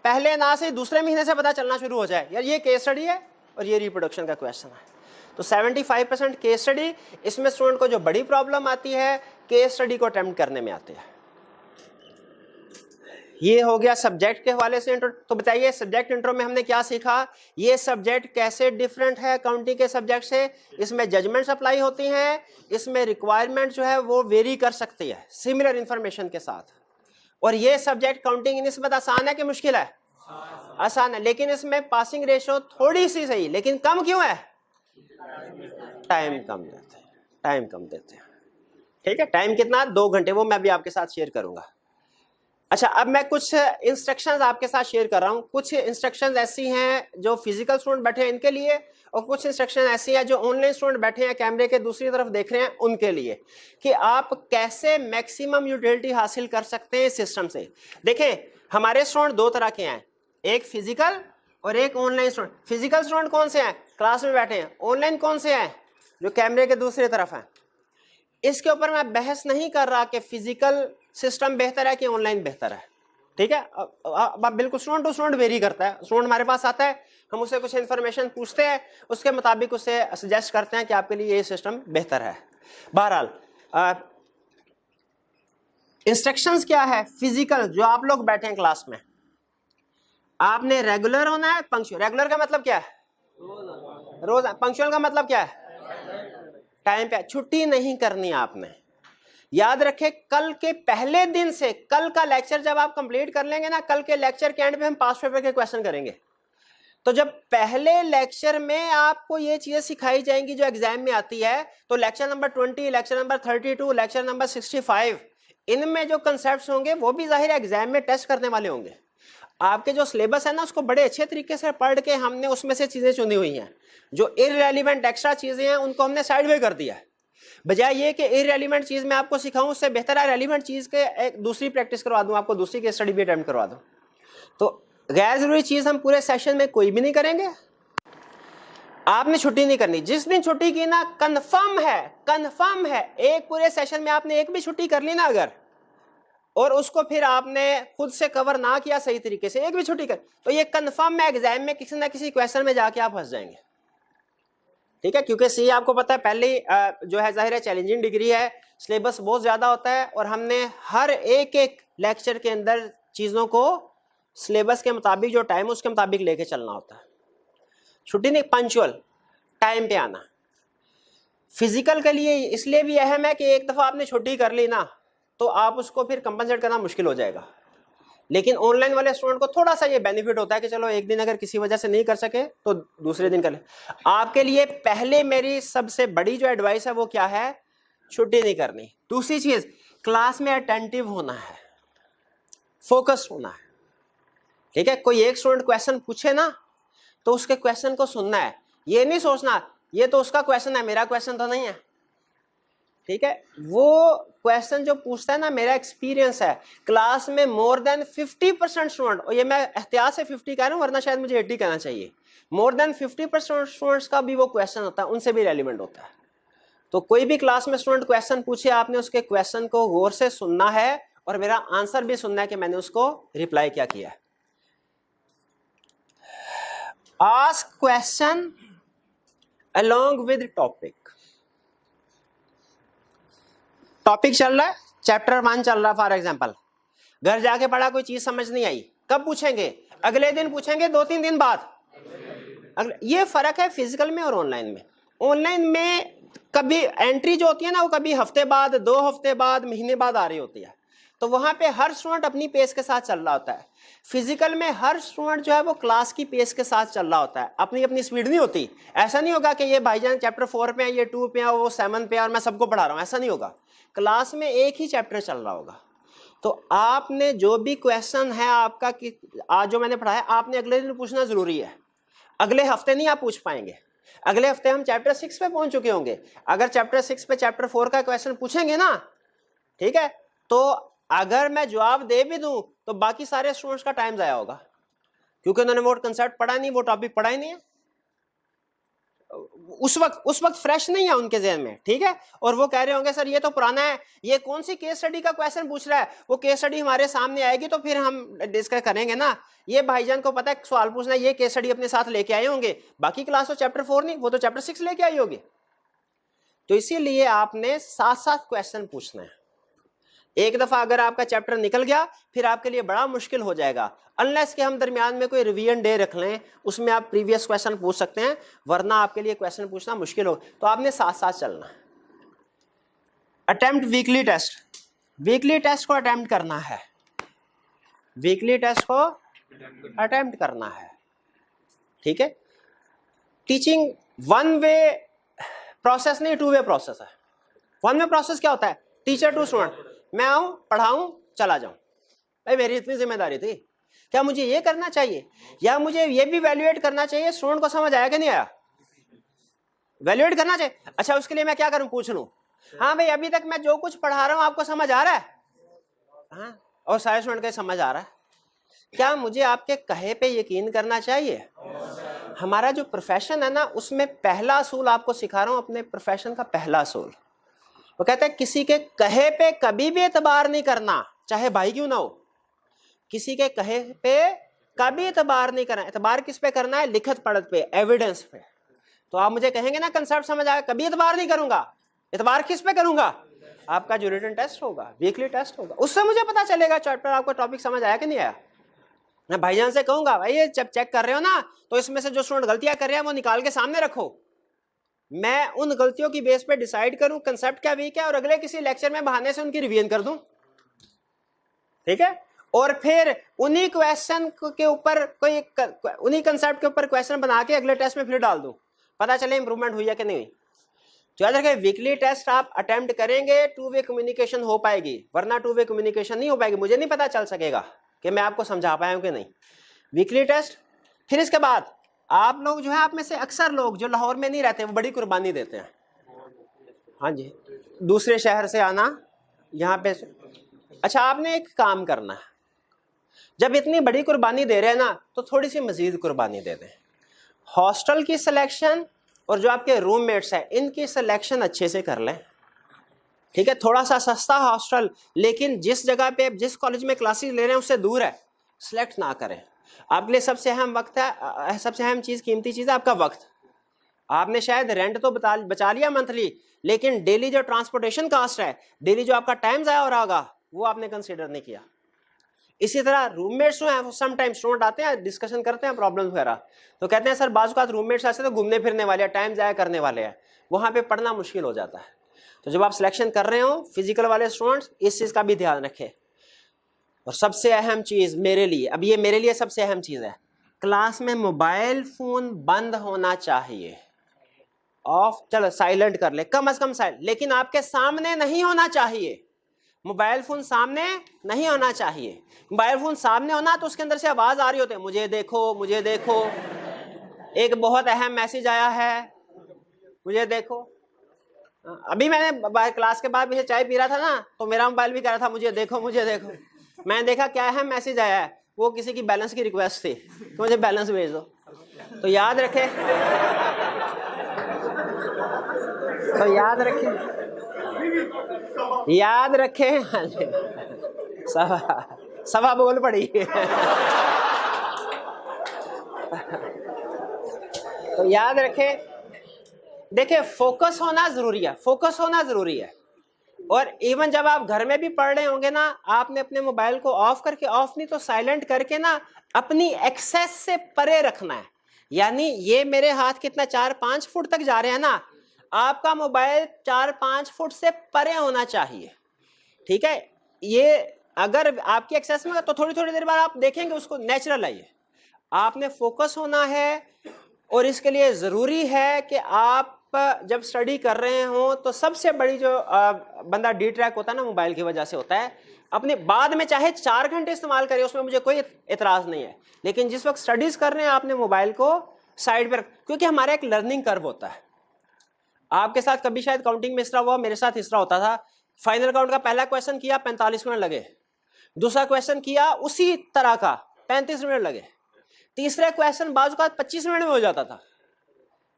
पहले ना से दूसरे महीने से पता चलना शुरू हो जाए यार ये केस स्टडी है और ये रिप्रोडक्शन का क्वेश्चन है। तो 75% केस स्टडी, इसमें स्टूडेंट को जो बड़ी प्रॉब्लम आती है केस स्टडी को अटेम्प्ट करने में आती है। ये हो गया सब्जेक्ट के हवाले से इंट्रो। तो बताइए सब्जेक्ट इंट्रो में हमने क्या सीखा, ये सब्जेक्ट कैसे डिफरेंट है अकाउंटिंग के सब्जेक्ट से, इसमें जजमेंट्स अप्लाई होती हैं, इसमें रिक्वायरमेंट जो है वो वेरी कर सकती है सिमिलर इंफॉर्मेशन के साथ। और ये सब्जेक्ट काउंटिंग की निस्बत आसान है कि मुश्किल है? आसान है, लेकिन इसमें पासिंग रेशो थोड़ी सी सही, लेकिन कम क्यों है? टाइम कम देते हैं, टाइम कम देते हैं, ठीक है। टाइम कितना? 2 घंटे, वो मैं भी आपके साथ शेयर करूंगा। अच्छा अब मैं कुछ इंस्ट्रक्शंस आपके साथ शेयर कर रहा हूं। कुछ इंस्ट्रक्शंस ऐसी हैं जो फिजिकल स्टूडेंट बैठे हैं इनके लिए, और कुछ इंस्ट्रक्शन ऐसी हैं जो ऑनलाइन स्टूडेंट बैठे हैं कैमरे के दूसरी तरफ देख रहे हैं उनके लिए, कि आप कैसे मैक्सिमम यूटिलिटी हासिल कर सकते हैं सिस्टम से। देखें हमारे स्टूडेंट 2 तरह के हैं, एक फिजिकल और एक ऑनलाइन स्टूडेंट। फिजिकल स्टूडेंट कौन से हैं? क्लास में बैठे हैं। ऑनलाइन कौन से हैं? जो कैमरे के दूसरी तरफ हैं। इसके ऊपर मैं बहस नहीं कर रहा कि फिजिकल सिस्टम बेहतर है कि ऑनलाइन बेहतर है? ठीक है, अब बिल्कुल स्टूडेंट टू स्टूडेंट वेरी करता है। स्टूडेंट हमारे पास आता है, हम उससे कुछ इन्फॉर्मेशन पूछते हैं, उसके मुताबिक उसे सजेस्ट करते हैं कि आपके लिए ये सिस्टम बेहतर है। बहरहाल इंस्ट्रक्शंस क्या है? फिजिकल, जो आप लोग बैठे हैं क्लास में, आपने रेगुलर होना है, पंक्चुअल। रेगुलर का मतलब क्या है? रोज। पंक्चुअल का मतलब क्या है? टाइम पे। छुट्टी नहीं करनी आपने। याद रखें, कल के पहले दिन से, कल का लेक्चर जब आप कंप्लीट कर लेंगे ना, कल के लेक्चर के एंड पे हम पास्ट पेपर के क्वेश्चन करेंगे। तो जब पहले लेक्चर में आपको ये चीजें सिखाई जाएंगी जो एग्जाम में आती है, तो lecture number 20, lecture number 32, lecture number 65, इनमें जो कंसेप्ट्स होंगे वो भी जाहिर है एग्जाम में टेस्ट करने वाले होंगे। आपके जो सिलेबस है ना, उसको बड़े अच्छे तरीके से पढ़ के हमने उसमें से चीजें चुनी हुई हैं। जो इररेलेवेंट एक्स्ट्रा चीजें हैं उनको हमने साइड वे कर दिया है। बजाय ये कि इररेलेवेंट चीज मैं आपको सिखाऊं, उससे बेहतर है रेलेवेंट चीज के एक दूसरी प्रैक्टिस करवा दूं, आपको दूसरी केस स्टडी भी अटेम्प्ट करवा दूं। तो गैर जरूरी चीज हम पूरे सेशन में कोई भी नहीं करेंगे। आपने छुट्टी नहीं करनी। जिस दिन छुट्टी की ना, कंफर्म है एक पूरे सेशन में आपने एक भी छुट्टी कर ली ना अगर, और उसको फिर आपने खुद से कवर ना किया सही तरीके से, एक भी छुट्टी कर, तो ये कंफर्म है एग्जाम में किसी ना किसी क्वेश्चन में जाके आप फंस जाएंगे। ठीक है, क्योंकि सी आपको पता है पहले जो है जाहिर है चैलेंजिंग डिग्री है, सिलेबस बहुत ज्यादा होता है, और हमने हर एक लेक्चर के अंदर चीजों को सिलेबस के मुताबिक, जो टाइम उसके मुताबिक लेके चलना होता है। छुट्टी नहीं, पंचुअल टाइम पे आना। फिजिकल के लिए इसलिए भी अहम है कि एक दफा आपने छुट्टी कर ली ना, तो आप उसको फिर कंपनसेट करना मुश्किल हो जाएगा। लेकिन ऑनलाइन वाले स्टूडेंट को थोड़ा सा ये बेनिफिट होता है कि चलो एक दिन अगर किसी वजह से नहीं कर सके तो दूसरे दिन कर ले। आपके लिए पहले मेरी सबसे बड़ी जो एडवाइस है वो क्या है? छुट्टी नहीं करनी। दूसरी चीज, क्लास में अटेंटिव होना है, फोकस होना है। ठीक है, कोई एक स्टूडेंट क्वेश्चन पूछे ना, तो उसके क्वेश्चन को सुनना है। ये नहीं सोचना ये तो उसका क्वेश्चन है, मेरा क्वेश्चन तो नहीं है। ठीक है, वो क्वेश्चन जो पूछता है ना, मेरा एक्सपीरियंस है क्लास में मोर देन 50% स्टूडेंट, और ये मैं एहतियात से 50 कह रहा हूं वरना शायद मुझे 80 कहना चाहिए, मोर देन 50% स्टूडेंट्स का भी वो क्वेश्चन होता है, उनसे भी रेलिवेंट होता है। तो कोई भी क्लास में स्टूडेंट क्वेश्चन पूछे, आपने उसके क्वेश्चन को गौर से सुनना है और मेरा आंसर भी सुनना है कि मैंने उसको रिप्लाई क्या किया है। Ask question along with topic. Topic चल रहा है, चैप्टर 1 चल रहा है फॉर एग्जांपल, घर जाके पढ़ा, कोई चीज समझ नहीं आई, कब पूछेंगे? अगले दिन पूछेंगे, 2-3 दिन बाद। ये फर्क है फिजिकल में और ऑनलाइन में। ऑनलाइन में कभी एंट्री जो होती है ना, वो कभी हफ्ते बाद, 2 हफ्ते बाद, महीने बाद आ रही होती है, तो वहां पे हर स्टूडेंट अपनी पेस के साथ चल रहा होता है। फिजिकल में हर स्टूडेंट जो है वो क्लास की पेस के साथ चल रहा होता है, अपनी अपनी स्पीड नहीं होती। ऐसा नहीं होगा कि ये भाईजान चैप्टर 4 पे है, ये 2 पे है, वो 7 पे है और मैं सबको पढ़ा रहा हूँ, ऐसा नहीं होगा। क्लास में एक ही चैप्टर चल रहा होगा। तो आपने जो भी क्वेश्चन है आपका कि आज जो मैंने पढ़ाया, आपने अगले दिन पूछना जरूरी है। अगले हफ्ते नहीं आप पूछ पाएंगे, अगले हफ्ते हम चैप्टर 6 पे पहुंच चुके होंगे। अगर चैप्टर 6 पे चैप्टर 4 का क्वेश्चन पूछेंगे ना, ठीक है, तो अगर मैं जवाब दे भी दूं तो बाकी सारे स्टूडेंट्स का टाइम जाया होगा, क्योंकि उन्होंने वो कंसेप्ट पढ़ा नहीं, वो टॉपिक पढ़ा ही नहीं है, उस वक्त फ्रेश नहीं है उनके ज़हन में। ठीक है, और वो कह रहे होंगे सर ये तो पुराना है, ये कौन सी केस स्टडी का क्वेश्चन पूछ रहा है? वो केस स्टडी हमारे सामने आएगी तो फिर हम डिस्कस करेंगे ना। ये भाईजान को पता है सवाल पूछना है, ये केस स्टडी अपने साथ लेके आए होंगे, बाकी क्लास तो चैप्टर 4 नहीं, वो तो चैप्टर 6 लेके आई होगी। तो इसीलिए आपने साथ साथ क्वेश्चन पूछना है। एक दफा अगर आपका चैप्टर निकल गया, फिर आपके लिए बड़ा मुश्किल हो जाएगा, अनलेस कि हम दरमियान में कोई रिवीजन डे रख लें, उसमें आप प्रीवियस क्वेश्चन पूछ सकते हैं, वरना आपके लिए क्वेश्चन पूछना मुश्किल हो। तो आपने साथ साथ चलना है। Attempt weekly test, weekly test को अटेम्प्ट करना है, वीकली टेस्ट को अटेम्प्ट करना है। ठीक है, टीचिंग 1 वे प्रोसेस नहीं, 2 वे प्रोसेस है। 1 वे प्रोसेस क्या होता है? टीचर टू स्टूडेंट, मैं आऊं, पढ़ाऊं, चला जाऊं। भाई मेरी इतनी जिम्मेदारी थी, क्या मुझे ये करना चाहिए, या मुझे ये भी वैल्यूएट करना चाहिए स्टूडेंट को समझ आया कि नहीं आया? वैल्यूएट करना चाहिए। अच्छा, उसके लिए मैं क्या करूं? पूछ लूं, हाँ भाई अभी तक मैं जो कुछ पढ़ा रहा हूं आपको समझ आ रहा है? हाँ, और सारे स्टूडेंट को समझ आ रहा है। क्या मुझे आपके कहे पे यकीन करना चाहिए? हमारा जो प्रोफेशन है ना, उसमें पहला असूल आपको सिखा रहा हूं, अपने प्रोफेशन का पहला असूल, वो कहते हैं किसी के कहे पे कभी भी एतबार नहीं करना, चाहे भाई क्यों ना हो। किसी के कहे पे कभी एतबार नहीं करना। एतबार किस पे करना है? लिखत पढ़त पे, एविडेंस पे। तो आप मुझे कहेंगे ना कंसेप्ट समझ आया, कभी एतबार नहीं करूंगा। एतबार किस पे करूंगा? आपका जो रिटन टेस्ट होगा, वीकली टेस्ट होगा, उससे मुझे पता चलेगा चैप्टर आपको टॉपिक समझ आया कि नहीं आया। मैं भाईजान से कहूंगा भाई ये जब चेक कर रहे हो ना तो इसमें से जो स्टूडेंट गलतियां कर रहे हैं वो निकाल के सामने रखो। मैं उन गलतियों की बेस पे डिसाइड करूं कंसेप्ट क्या वीक है और अगले किसी लेक्चर में बहाने से उनकी रिवीजन कर दूं, ठीक है। और फिर उन्हीं क्वेश्चन के ऊपर कोई उन्हीं कंसेप्ट के ऊपर क्वेश्चन बना के अगले टेस्ट में फिर डाल दूं, पता चले इंप्रूवमेंट हुई है कि नहीं हुई। तो याद रखें वीकली टेस्ट आप अटेम्प्ट करेंगे, टू वे कम्युनिकेशन हो पाएगी, वरना टू वे कम्युनिकेशन नहीं हो पाएगी। मुझे नहीं पता चल सकेगा कि मैं आपको समझा पाया हूं कि नहीं। वीकली टेस्ट, फिर इसके बाद आप लोग जो है, आप में से अक्सर लोग जो लाहौर में नहीं रहते वो बड़ी कुर्बानी देते हैं। हाँ जी, दूसरे शहर से आना यहाँ पे। अच्छा, आपने एक काम करना है, जब इतनी बड़ी कुर्बानी दे रहे हैं ना तो थोड़ी सी मजीद कुर्बानी दे दें। हॉस्टल की सिलेक्शन और जो आपके रूममेट्स हैं इनकी सिलेक्शन अच्छे से कर लें, ठीक है। थोड़ा सा सस्ता हॉस्टल, लेकिन जिस जगह पे जिस कॉलेज में क्लासेस ले रहे हैं उससे दूर है, सिलेक्ट ना करें। आपके लिए सबसे अहम वक्त है, सबसे अहम चीज, कीमती चीज है आपका वक्त। आपने शायद रेंट तो बचा लिया मंथली, लेकिन डेली जो ट्रांसपोर्टेशन कास्ट है, डेली जो आपका टाइम जाया हो रहा होगा, वो आपने कंसीडर नहीं किया। इसी तरह रूममेट्स जो हैं, समटाइम स्टूडेंट आते हैं, डिस्कशन करते हैं प्रॉब्लम वगैरह, तो कहते हैं सर बाजू का रूममेट्स ऐसे तो घूमने फिरने वाले हैं, टाइम जाया करने वाले हैं, वहां पे पढ़ना मुश्किल हो जाता है। तो जब आप सिलेक्शन कर रहे हो फिजिकल वाले स्टूडेंट्स, इस चीज का भी ध्यान रखें। और सबसे अहम चीज मेरे लिए, अब ये मेरे लिए सबसे अहम चीज है, क्लास में मोबाइल फोन बंद होना चाहिए। ऑफ, चलो साइलेंट कर ले, कम से कम साइलेंट, लेकिन आपके सामने नहीं होना चाहिए। मोबाइल फोन सामने नहीं होना चाहिए। मोबाइल फोन सामने होना तो उसके अंदर से आवाज आ रही होती है, मुझे देखो मुझे देखो, एक बहुत अहम मैसेज आया है, मुझे देखो। अभी मैंने क्लास के बाद मुझे चाय पी रहा था ना, तो मेरा मोबाइल भी कह रहा था मुझे देखो मुझे देखो। मैंने देखा क्या अहम मैसेज आया है, वो किसी की बैलेंस की रिक्वेस्ट थी कि मुझे बैलेंस भेज दो। तो याद रखे, तो याद रखे, याद रखे। सभा बोल पड़ी। तो याद रखे, देखिए फोकस होना जरूरी है, फोकस होना जरूरी है। और इवन जब आप घर में भी पढ़ रहे होंगे ना, आपने अपने मोबाइल को ऑफ करके, ऑफ नहीं तो साइलेंट करके ना, अपनी एक्सेस से परे रखना है। यानी ये मेरे हाथ कितना 4-5 फुट तक जा रहे हैं ना, आपका मोबाइल 4-5 फुट से परे होना चाहिए, ठीक है। ये अगर आपकी एक्सेस में तो थोड़ी थोड़ी देर बाद आप देखेंगे उसको, नेचुरल है ये। आपने फोकस होना है, और इसके लिए जरूरी है कि आप जब स्टडी कर रहे हो तो सबसे बड़ी जो बंदा डिट्रैक्ट होता है ना, मोबाइल की वजह से होता है। अपने बाद में चाहे 4 घंटे इस्तेमाल करें, उसमें मुझे कोई एतराज नहीं है, लेकिन जिस वक्त स्टडीज कर रहे हैं आपने मोबाइल को साइड पर, क्योंकि हमारा एक लर्निंग कर्व होता है। आपके साथ कभी शायद काउंटिंग में इस तरह हुआ, मेरे साथ इस तरह होता था। फाइनल काउंट का पहला क्वेश्चन किया 45 मिनट लगे, दूसरा क्वेश्चन किया उसी तरह का 35 मिनट लगे, तीसरे क्वेश्चन बाजू का 25 मिनट में हो जाता था,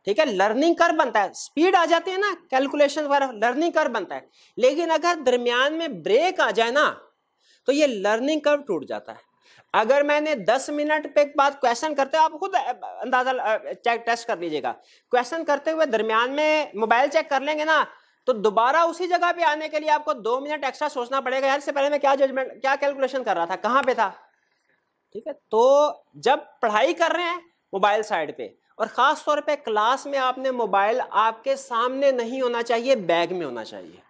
ठीक है। लर्निंग कर्व बनता है, स्पीड आ जाती है ना कैलकुलेशन वगैरह, लर्निंग कर्व बनता है। लेकिन अगर दरमियान में ब्रेक आ जाए ना तो ये लर्निंग कर्व टूट जाता है। अगर मैंने 10 मिनट पे बाद क्वेश्चन करते हुए, आप खुद अंदाजा चेक टेस्ट कर लीजिएगा, क्वेश्चन करते हुए दरमियान में मोबाइल चेक कर लेंगे ना, तो दोबारा उसी जगह पे आने के लिए आपको 2 मिनट एक्स्ट्रा सोचना पड़ेगा, यार इससे पहले मैं क्या जजमेंट, क्या कैलकुलेशन कर रहा था, कहां पे था, ठीक है। तो जब पढ़ाई कर रहे हैं मोबाइल साइड पे, और खास तौर पे क्लास में आपने मोबाइल आपके सामने नहीं होना चाहिए, बैग में होना चाहिए।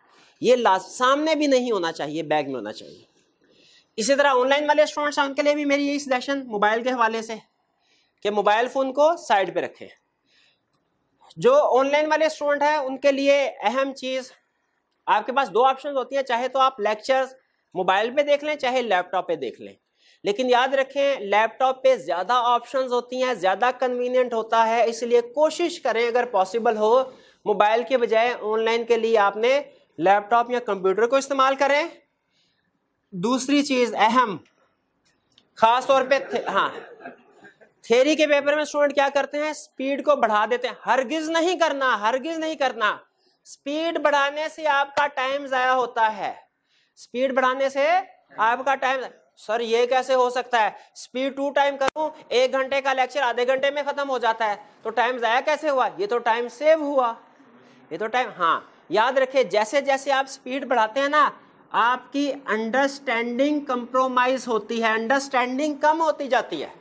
ये सामने भी नहीं होना चाहिए, बैग में होना चाहिए। इसी तरह ऑनलाइन वाले स्टूडेंट्स हैं, उनके लिए भी मेरी यही सजेशन मोबाइल के हवाले से कि मोबाइल फोन को साइड पे रखें। जो ऑनलाइन वाले स्टूडेंट हैं उनके लिए अहम चीज, आपके पास 2 ऑप्शन होती है, चाहे तो आप लेक्चर्स मोबाइल पे देख लें, चाहे लैपटॉप पे देख लें। लेकिन याद रखें लैपटॉप पे ज्यादा ऑप्शंस होती हैं, ज्यादा कन्वीनियंट होता है, इसलिए कोशिश करें अगर पॉसिबल हो मोबाइल के बजाय ऑनलाइन के लिए आपने लैपटॉप या कंप्यूटर को इस्तेमाल करें। दूसरी चीज अहम, खास तौर पे हाँ, थ्योरी के पेपर में स्टूडेंट क्या करते हैं, स्पीड को बढ़ा देते हैं। हरगिज नहीं करना, हरगिज नहीं करना। स्पीड बढ़ाने से आपका टाइम जाया होता है, स्पीड बढ़ाने से आपका टाइम। सर ये कैसे हो सकता है, स्पीड 2 टाइम करूं, 1 घंटे का लेक्चर आधे घंटे में खत्म हो जाता है, तो टाइम जाया कैसे हुआ? ये तो टाइम सेव हुआ, ये तो टाइम। हाँ याद रखिए, जैसे जैसे आप स्पीड बढ़ाते हैं ना, आपकी अंडरस्टैंडिंग कंप्रोमाइज होती है, अंडरस्टैंडिंग कम होती जाती है।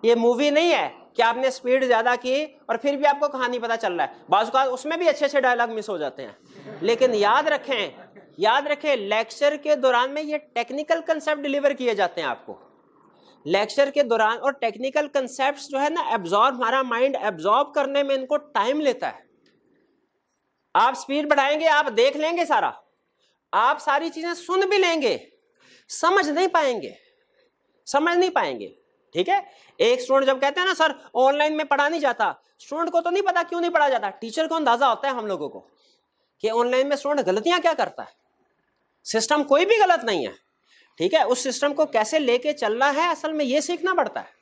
ये मूवी नहीं है कि आपने स्पीड ज्यादा की और फिर भी आपको कहानी पता चल रहा है, बाज़ औक़ात उसमें भी अच्छे अच्छे डायलॉग मिस हो जाते हैं। लेकिन याद रखें लेक्चर के दौरान में ये टेक्निकल कंसेप्ट डिलीवर किए जाते हैं आपको लेक्चर के दौरान, और टेक्निकल कंसेप्ट्स जो है ना एब्जॉर्ब, हमारा माइंड एब्जॉर्ब करने में इनको टाइम लेता है। आप स्पीड बढ़ाएंगे, आप देख लेंगे सारा, आप सारी चीजें सुन भी लेंगे, समझ नहीं पाएंगे। ठीक है, एक स्टूडेंट जब कहते हैं ना सर ऑनलाइन में पढ़ा नहीं जाता, स्टूडेंट को तो नहीं पता क्यों नहीं पढ़ा जाता, टीचर को अंदाजा होता है हम लोगों को कि ऑनलाइन में स्टूडेंट गलतियां क्या करता है। सिस्टम कोई भी गलत नहीं है, ठीक है, उस सिस्टम को कैसे लेके चलना है असल में ये सीखना पड़ता है।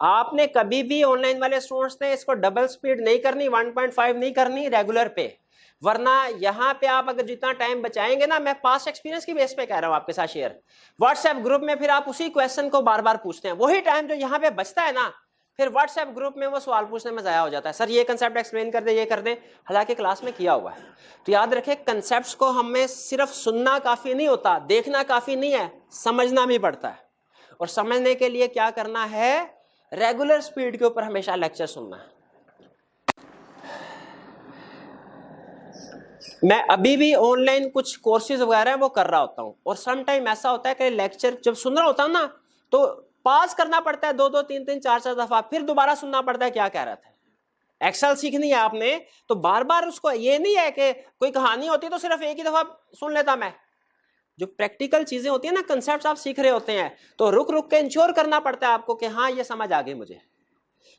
आपने कभी भी ऑनलाइन वाले स्टूडेंट्स ने इसको डबल स्पीड नहीं करनी, 1.5 नहीं करनी रेगुलर पे, वरना यहाँ पे आप अगर जितना टाइम बचाएंगे ना, मैं पास्ट एक्सपीरियंस की बेस पे कह रहा हूँ आपके साथ शेयर, व्हाट्सएप ग्रुप में फिर आप उसी क्वेश्चन को बार बार पूछते हैं, वही टाइम जो यहाँ पे बचता है ना, फिर व्हाट्सएप ग्रुप में वो सवाल पूछने में ज़ाया हो जाता है, सर ये कंसेप्ट एक्सप्लेन कर दे, ये कर दे, हालांकि क्लास में किया हुआ है। तो याद रखें, कंसेप्ट्स को हमें सिर्फ सुनना काफ़ी नहीं होता, देखना काफ़ी नहीं है, समझना भी पड़ता है। और समझने के लिए क्या करना है, रेगुलर स्पीड के ऊपर हमेशा लेक्चर सुनना है। मैं अभी भी ऑनलाइन कुछ कोर्सेज वगैरह वो कर रहा होता हूँ, और सम टाइम ऐसा होता है कि लेक्चर जब सुन रहा होता हूँ ना, तो पास करना पड़ता है 2-2, 3-3, 4-4 दफा, फिर दोबारा सुनना पड़ता है क्या कह रहा था। एक्सेल सीखनी है आपने तो बार बार उसको, ये नहीं है कि कोई कहानी होती तो सिर्फ एक ही दफा सुन लेता मैं। जो प्रैक्टिकल चीजें होती है ना, कंसेप्ट आप सीख रहे होते हैं, तो रुक रुक के इंश्योर करना पड़ता है आपको कि हाँ ये समझ आ गई मुझे।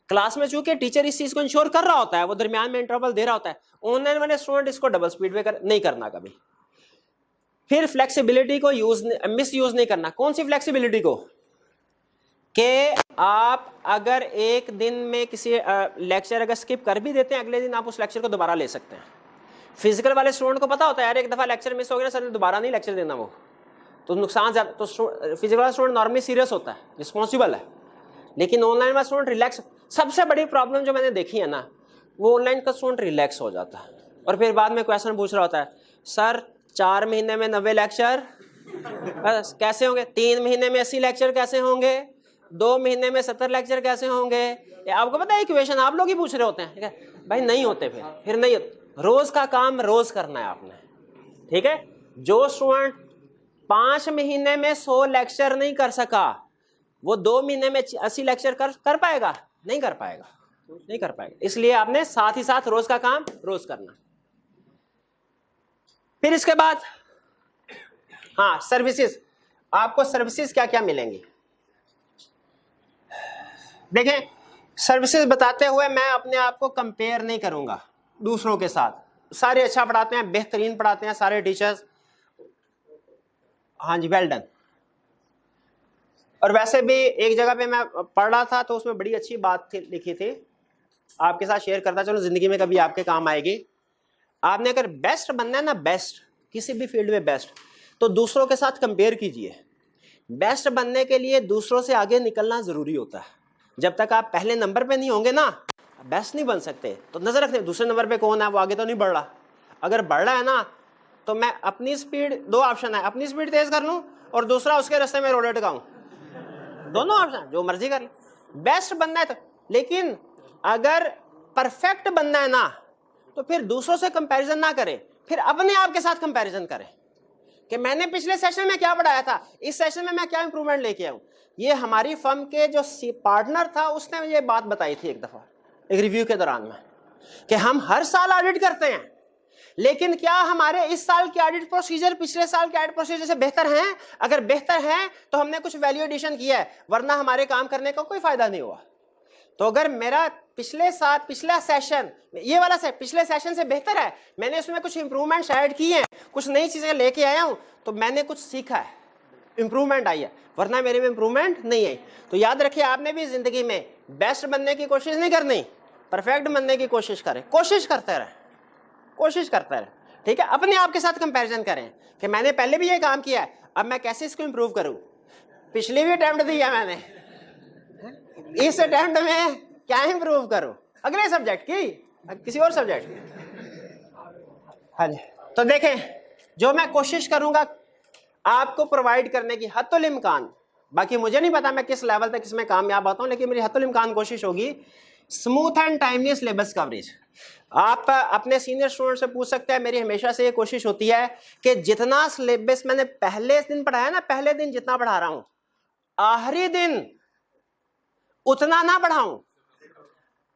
क्लास में चूंकि टीचर इस चीज को इंश्योर कर रहा होता है, वो दरमियान में इंटरवल दे रहा होता है, ऑनलाइन वाले स्टूडेंट इसको डबल स्पीड में नहीं करना कभी। फिर फ्लेक्सिबिलिटी को मिस यूज नहीं करना। कौन सी फ्लेक्सिबिलिटी को? कि आप अगर एक दिन में किसी लेक्चर अगर स्किप कर भी देते हैं, अगले दिन आप उस लेक्चर को दोबारा ले सकते हैं। फिजिकल वाले स्टूडेंट को पता होता है यार एक दफा लेक्चर मिस हो गया, सर ने दोबारा नहीं लेक्चर देना, वो तो नुकसान ज्यादा। तो फिजिकल वाला स्टूडेंट नॉर्मली सीरियस होता है, रिस्पॉन्सिबल है, लेकिन ऑनलाइन वाला स्टूडेंट रिलैक्स। सबसे बड़ी प्रॉब्लम जो मैंने देखी है ना, वो ऑनलाइन का स्टूडेंट रिलैक्स हो जाता है और फिर बाद में क्वेश्चन पूछ रहा होता है, सर 4 महीने में 90 लेक्चर कैसे होंगे, 3 महीने में 80 लेक्चर कैसे होंगे, 2 महीने में 70 लेक्चर कैसे होंगे। आपको पता है इक्वेशन आप लोग ही पूछ रहे होते हैं, ठीक है भाई, नहीं होते फिर नहीं होते। रोज का काम रोज करना है आपने, ठीक है। जो स्टूडेंट 5 महीने में 100 लेक्चर नहीं कर सका, वो 2 महीने में 80 लेक्चर कर पाएगा? नहीं कर पाएगा। इसलिए आपने साथ ही साथ रोज का काम रोज करना। फिर इसके बाद हाँ, सर्विसेज। आपको सर्विसेज क्या क्या मिलेंगी देखें। सर्विसेज बताते हुए मैं अपने आप को कंपेयर नहीं करूंगा दूसरों के साथ। सारे अच्छा पढ़ाते हैं, बेहतरीन पढ़ाते हैं सारे टीचर्स, हाँ जी वेल डन। और वैसे भी एक जगह पे मैं पढ़ रहा था तो उसमें बड़ी अच्छी बात लिखी थी, आपके साथ शेयर करता चलो, जिंदगी में कभी आपके काम आएगी। आपने अगर बेस्ट बनना है ना, बेस्ट किसी भी फील्ड में बेस्ट, तो दूसरों के साथ कंपेयर कीजिए। बेस्ट बनने के लिए दूसरों से आगे निकलना जरूरी होता है। जब तक आप पहले नंबर पे नहीं होंगे ना, बेस्ट नहीं बन सकते। तो नजर रखते दूसरे नंबर पे कौन है, वो आगे तो नहीं बढ़ रहा। अगर बढ़ रहा है ना, तो मैं अपनी स्पीड, 2 ऑप्शन है, अपनी स्पीड तेज कर लूं और दूसरा उसके रास्ते में रोड अटकाऊं, दोनों ऑप्शन, जो मर्जी कर ले। बेस्ट बनना है तो, लेकिन अगर परफेक्ट बनना है ना, तो फिर दूसरों से कंपैरिजन ना करें, फिर अपने आप के साथ कंपैरिजन करें कि मैंने पिछले सेशन में क्या पढ़ाया था, इस सेशन में मैं क्या इंप्रूवमेंट लेके आऊं। ये हमारी फर्म के जो पार्टनर था उसने ये बात बताई थी एक दफा एक रिव्यू के दौरान में, कि हम हर साल ऑडिट करते हैं, लेकिन क्या हमारे इस साल के ऑडिट प्रोसीजर पिछले साल के ऑडिट प्रोसीजर से बेहतर हैं? अगर बेहतर हैं तो हमने कुछ वैल्यू एडिशन किया है, वरना हमारे काम करने का कोई फायदा नहीं हुआ। तो अगर मेरा पिछला सेशन, ये वाला पिछले सेशन से बेहतर है, मैंने उसमें कुछ इंप्रूवमेंट्स ऐड किए हैं, कुछ नई चीजें लेके आया हूं, तो मैंने कुछ सीखा है, इंप्रूवमेंट आई है, वरना मेरे में इंप्रूवमेंट नहीं आई। तो याद रखिए, आपने भी जिंदगी में बेस्ट बनने की कोशिश नहीं करनी, परफेक्ट बनने की कोशिश करें, कोशिश करते रहें, कोशिश करता रहे, ठीक है। अपने आप के साथ कंपैरिजन करें कि मैंने पहले भी ये काम किया है, अब मैं कैसे इसको इंप्रूव करूं। पिछली भी अटेम्प्ट दी है मैंने, इस अटेम्प्ट में क्या इंप्रूव करूं, अगले सब्जेक्ट की, किसी और सब्जेक्ट की। हाँ जी, तो देखें जो मैं कोशिश करूंगा आपको प्रोवाइड करने की हत्तुल इम्कान, बाकी मुझे नहीं पता मैं किस लेवल तक इसमें कामयाब आता हूं, लेकिन मेरी हत्तुल इम्कान कोशिश होगी smooth and timely syllabus coverage. आप अपने सीनियर स्टूडेंट से पूछ सकते हैं, मेरी हमेशा से ये कोशिश होती है कि जितना सिलेबस मैंने पहले दिन पढ़ाया ना, पहले दिन जितना पढ़ा रहा हूं आखिरी दिन उतना ना पढ़ाऊं,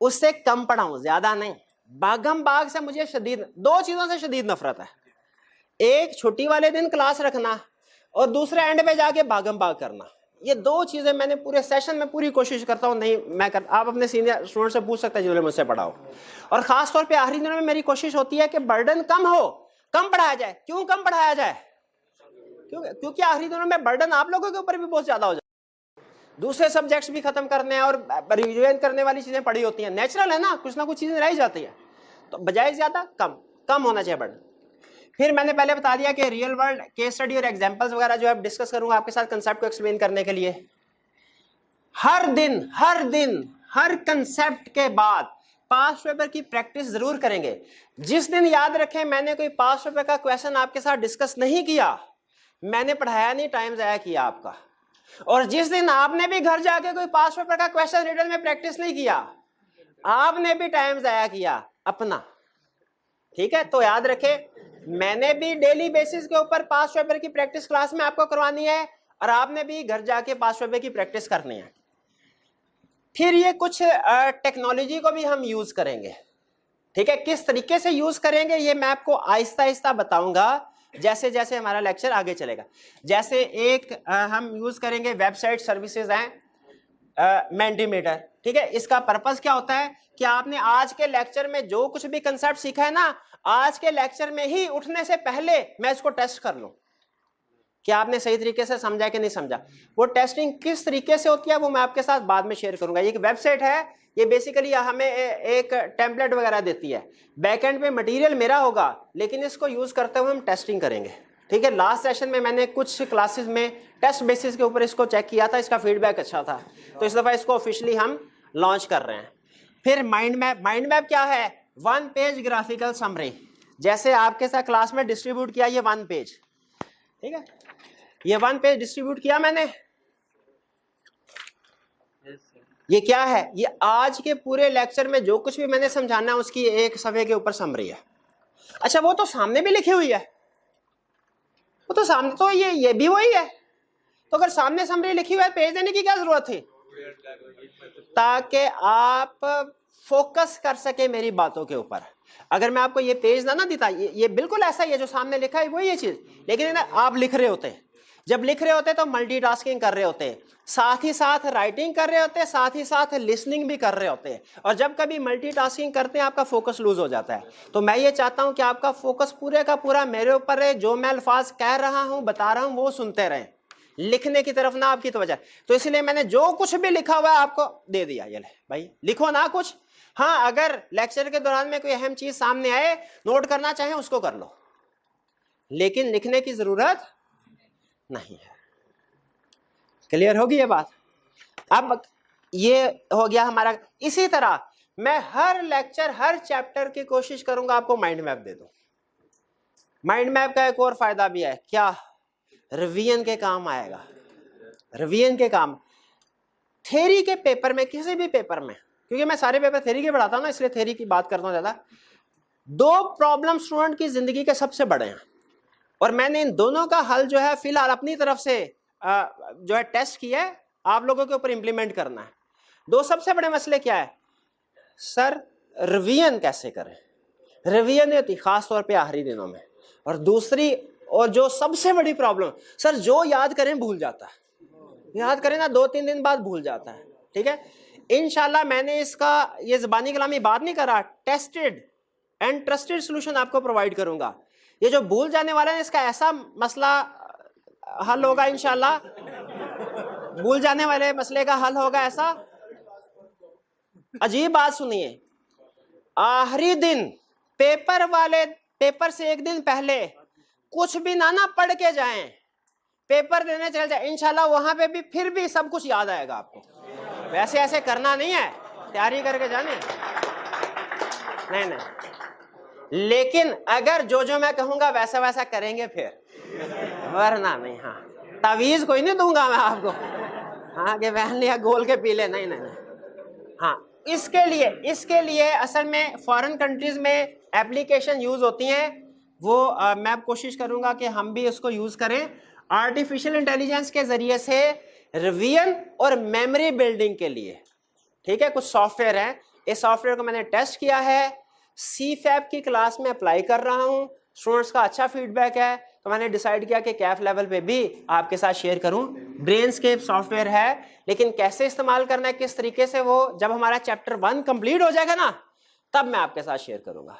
उससे कम पढ़ाऊं, ज्यादा नहीं। भागम भाग से मुझे शदीद, दो चीजों से शदीद नफरत है, एक छुट्टी वाले दिन क्लास रखना और दूसरे एंड पे जाके भागम भाग करना। ये दो चीजें मैंने पूरे सेशन में पूरी कोशिश करता हूं नहीं मैं कर, आप अपने सीनियर स्टूडेंट से पूछ सकते हैं जिन्होंने मुझसे पढ़ाओ। और खास तौर पे आखिरी दिनों में मेरी कोशिश होती है कि बर्डन कम हो, कम पढ़ाया जाए। क्यों कम पढ़ाया जाए? क्योंकि आखिरी दिनों में बर्डन आप लोगों के ऊपर भी बहुत ज्यादा हो जाए, दूसरे सब्जेक्ट्स भी खत्म करने हैं और रिविजन करने वाली चीजें पड़ी होती हैं, नेचुरल है ना कुछ चीजें रह जाती है, तो बजाय ज्यादा कम होना चाहिए बर्डन। फिर मैंने पहले बता दिया कि रियल वर्ल्ड केस स्टडी और एग्जांपल्स वगैरह जो है डिस्कस करूंगा आपके साथ कंसेप्ट को एक्सप्लेन करने के लिए। हर दिन हर कंसेप्ट के बाद पास्ट पेपर की प्रैक्टिस जरूर करेंगे। जिस दिन याद रखें मैंने कोई पास्ट पेपर का क्वेश्चन आपके साथ डिस्कस नहीं किया, मैंने पढ़ाया नहीं, टाइम जाया किया आपका। और जिस दिन आपने भी घर जाके कोई पास्ट पेपर का क्वेश्चन रिटन में प्रैक्टिस नहीं किया, आपने भी टाइम जाया किया अपना, ठीक है। तो याद रखें मैंने भी डेली बेसिस के ऊपर पास्ट पेपर की प्रैक्टिस क्लास में आपको करवानी है और आपने भी घर जाके पास्ट पेपर की प्रैक्टिस करनी है। फिर ये कुछ टेक्नोलॉजी को भी हम यूज करेंगे, ठीक है। किस तरीके से यूज करेंगे ये मैं आपको आहिस्ता आहिस्ता बताऊंगा जैसे जैसे हमारा लेक्चर आगे चलेगा। जैसे एक हम यूज करेंगे वेबसाइट सर्विसेज हैं मेंटीमीटर, ठीक है। इसका पर्पस क्या होता है कि आपने आज के लेक्चर में जो कुछ भी कंसेप्ट सीखा है ना, आज के लेक्चर में ही उठने से पहले मैं इसको टेस्ट कर लूं कि आपने सही तरीके से समझा कि नहीं समझा। वो टेस्टिंग किस तरीके से होती है वो मैं आपके साथ बाद में शेयर करूंगा। ये एक वेबसाइट है, ये बेसिकली हमें एक टेम्पलेट वगैरह देती है, बैकएंड पे मटेरियल मेरा होगा, लेकिन इसको यूज करते हुए हम टेस्टिंग करेंगे, ठीक है। लास्ट सेशन में मैंने कुछ क्लासेस में टेस्ट बेसिस के ऊपर इसको चेक किया था, इसका फीडबैक अच्छा था, तो इस दफा इसको ऑफिशियली हम लॉन्च कर रहे हैं। फिर माइंड मैप क्या है? 1 पेज ग्राफिकल समरी, जैसे आपके साथ क्लास में डिस्ट्रीब्यूट किया ये 1 पेज, ठीक है। ये 1 पेज डिस्ट्रीब्यूट किया मैंने, ये क्या है? ये आज के पूरे लेक्चर में जो कुछ भी मैंने समझाना है उसकी एक सफे के ऊपर समरी है। अच्छा वो तो सामने भी लिखी हुई है, वो तो सामने, तो ये भी वही है, तो अगर सामने समरी लिखी हुई है पेज देने की क्या जरूरत थी? ताकि आप फोकस कर सके मेरी बातों के ऊपर। अगर मैं आपको ये पेज ना देता, ये बिल्कुल ऐसा ही है जो सामने लिखा है वही ये चीज, लेकिन ना आप लिख रहे होते, जब लिख रहे होते तो मल्टीटास्किंग कर रहे होते, साथ ही साथ राइटिंग कर रहे होते, साथ ही साथ लिसनिंग भी कर रहे होते, और जब कभी मल्टीटास्किंग करते हैं आपका फोकस लूज हो जाता है। तो मैं ये चाहता हूं कि आपका फोकस पूरे का पूरा मेरे ऊपर है, जो मैं अल्फाज कह रहा हूं बता रहा हूं वो सुनते रहें, लिखने की तरफ ना आपकी तवज्जो। तो इसलिए मैंने जो कुछ भी लिखा हुआ है आपको दे दिया, ये ले भाई लिखो ना कुछ। हाँ अगर लेक्चर के दौरान में कोई अहम चीज सामने आए, नोट करना चाहें उसको कर लो, लेकिन लिखने की जरूरत नहीं है। क्लियर होगी ये बात? अब ये हो गया हमारा। इसी तरह मैं हर लेक्चर हर चैप्टर की कोशिश करूंगा आपको माइंड मैप दे दूं। माइंड मैप का एक और फायदा भी है, क्या? रिवीजन के काम आएगा। रिवीजन के काम थ्योरी के पेपर में, किसी भी पेपर में, क्योंकि मैं सारे पेपर थ्योरी के पढ़ाता हूं ना, इसलिए थ्योरी की बात करता हूं ज्यादा। 2 प्रॉब्लम स्टूडेंट की जिंदगी के सबसे बड़े हैं, और मैंने इन दोनों का हल जो है फिलहाल अपनी तरफ से जो है टेस्ट किया है, आप लोगों के ऊपर इंप्लीमेंट करना है। 2 सबसे बड़े मसले क्या है सर? रिवीजन कैसे करें, रिवीजन नहीं होती खास तौर पे आखिरी दिनों में। और दूसरी, और जो सबसे बड़ी प्रॉब्लम सर, जो याद करें भूल जाता है, याद करें ना 2-3 दिन बाद भूल जाता है, ठीक है। इंशाल्लाह मैंने इसका ये ज़बानी कलामी बात नहीं कर रहा, टेस्टेड एंड ट्रस्टेड सोल्यूशन आपको प्रोवाइड करूंगा। ये जो भूल जाने वाला है इसका ऐसा मसला हल होगा इंशाल्लाह, भूल जाने वाले मसले का हल होगा ऐसा। अजीब बात सुनिए, आखिरी दिन पेपर से एक दिन पहले कुछ भी ना पढ़ के जाएं, पेपर देने चल जाए, इंशाल्लाह वहां पे भी फिर भी सब कुछ याद आएगा आपको। वैसे ऐसे करना नहीं है, तैयारी करके जाने, नहीं। लेकिन अगर जो मैं कहूंगा वैसा वैसा करेंगे फिर, वरना नहीं। हाँ, तावीज कोई नहीं दूंगा मैं आपको, हाँ कि बहन लिया गोल के पी ले, नहीं। हाँ, इसके लिए असल में फॉरेन कंट्रीज में एप्लीकेशन यूज होती हैं, वो मैं कोशिश करूंगा कि हम भी उसको यूज करें आर्टिफिशियल इंटेलिजेंस के जरिए से रिवीजन और मेमोरी बिल्डिंग के लिए। ठीक है, कुछ सॉफ्टवेयर है, इस सॉफ्टवेयर को मैंने टेस्ट किया है, CFAP की क्लास में अप्लाई कर रहा हूं, स्टूडेंट्स का अच्छा फीडबैक है, तो मैंने डिसाइड किया कि कैफ लेवल पे भी आपके साथ शेयर करूं। ब्रेनस्केप सॉफ्टवेयर है, लेकिन कैसे इस्तेमाल करना है, किस तरीके से, वो जब हमारा चैप्टर 1 कंप्लीट हो जाएगा ना, तब मैं आपके साथ शेयर करूंगा।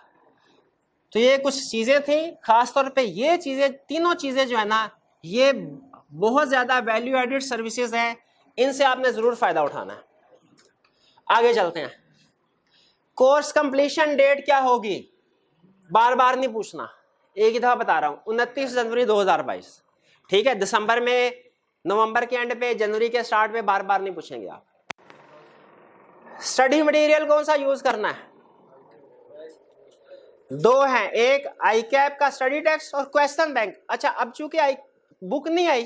तो ये कुछ चीजें थी, खासतौर पे ये चीजें, तीनों चीजें जो है ना, ये बहुत ज्यादा वैल्यू एडेड सर्विसेज हैं, इनसे आपने जरूर फायदा उठाना है। आगे चलते हैं। कोर्स कंप्लीशन डेट क्या होगी, बार बार नहीं पूछना, एक ही दफा बता रहा हूं, 29 जनवरी 2022। ठीक है, दिसंबर में, नवंबर के एंड पे, जनवरी के स्टार्ट में बार बार नहीं पूछेंगे आप। स्टडी मटेरियल कौन सा यूज करना है, दो हैं, एक आईकैप का स्टडी टेक्स्ट और क्वेश्चन बैंक। अच्छा, अब चूंकि बुक नहीं आई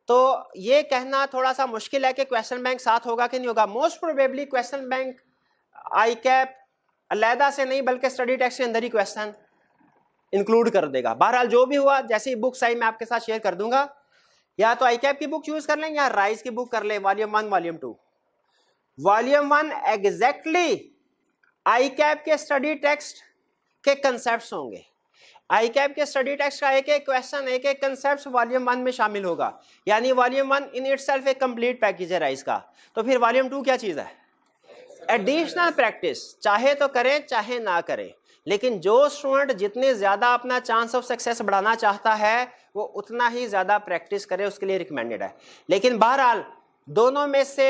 तो ये कहना थोड़ा सा मुश्किल है कि क्वेश्चन बैंक साथ होगा कि नहीं होगा। मोस्ट प्रोबेबली क्वेश्चन बैंक आईकैप अलहदा से नहीं बल्कि स्टडी टेक्स्ट के अंदर ही क्वेश्चन इंक्लूड कर देगा। बहरहाल जो भी हुआ, जैसे ही बुक साइज मैं आपके साथ शेयर कर दूंगा, या तो आईकैप की बुक यूज कर लें या राइज की बुक कर लें, वॉल्यूम 1 वॉल्यूम 2। वॉल्यूम 1 एग्जैक्टली आईकैप के स्टडी टेक्स्ट के कंसेप्ट्स होंगे। आईकैप के स्टडी टेक्स्ट का एक एक क्वेश्चन, एक एक कंसेप्ट वॉल्यूम 1 में शामिल होगा, यानी वॉल्यूम 1 इन इटसेल्फ एक कंप्लीट पैकेज है राइज का। तो फिर वॉल्यूम 2 क्या चीज है, एडिशनल प्रैक्टिस, चाहे तो करें चाहे ना करें, लेकिन जो स्टूडेंट जितने ज्यादा अपना चांस ऑफ सक्सेस बढ़ाना चाहता है वो उतना ही ज्यादा प्रैक्टिस करे, उसके लिए रिकमेंडेड है। लेकिन बहरहाल दोनों में से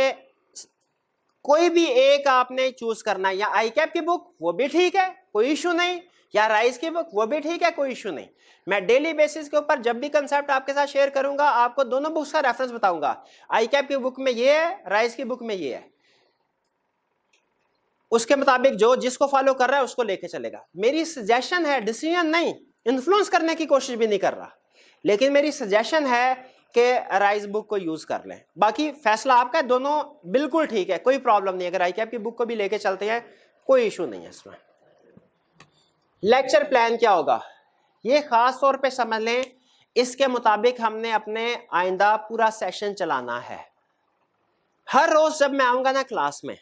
कोई भी एक आपने चूज करना है, या आईकैप की बुक वो भी ठीक है, कोई इशू नहीं, या राइज की बुक वो भी ठीक है, कोई इशू नहीं। मैं डेली बेसिस के ऊपर जब भी कंसेप्ट आपके साथ शेयर करूंगा, आपको दोनों बुक्स का रेफरेंस बताऊंगा, आईकैप की बुक में ये है, राइज की बुक में ये है, उसके मुताबिक जो जिसको फॉलो कर रहा है उसको लेके चलेगा। मेरी सजेशन है, डिसीजन नहीं, इन्फ्लुएंस करने की कोशिश भी नहीं कर रहा, लेकिन मेरी सजेशन है कि राइज बुक को यूज कर लें। बाकी फैसला आपका है, दोनों बिल्कुल ठीक है, कोई प्रॉब्लम नहीं। अगर आईकैप की बुक को भी लेके चलते हैं कोई इशू नहीं है इसमें। लेक्चर प्लान क्या होगा, ये खास तौर पे समझ लें, इसके मुताबिक हमने अपने आइंदा पूरा सेशन चलाना है। हर रोज जब मैं आऊंगा ना क्लास में,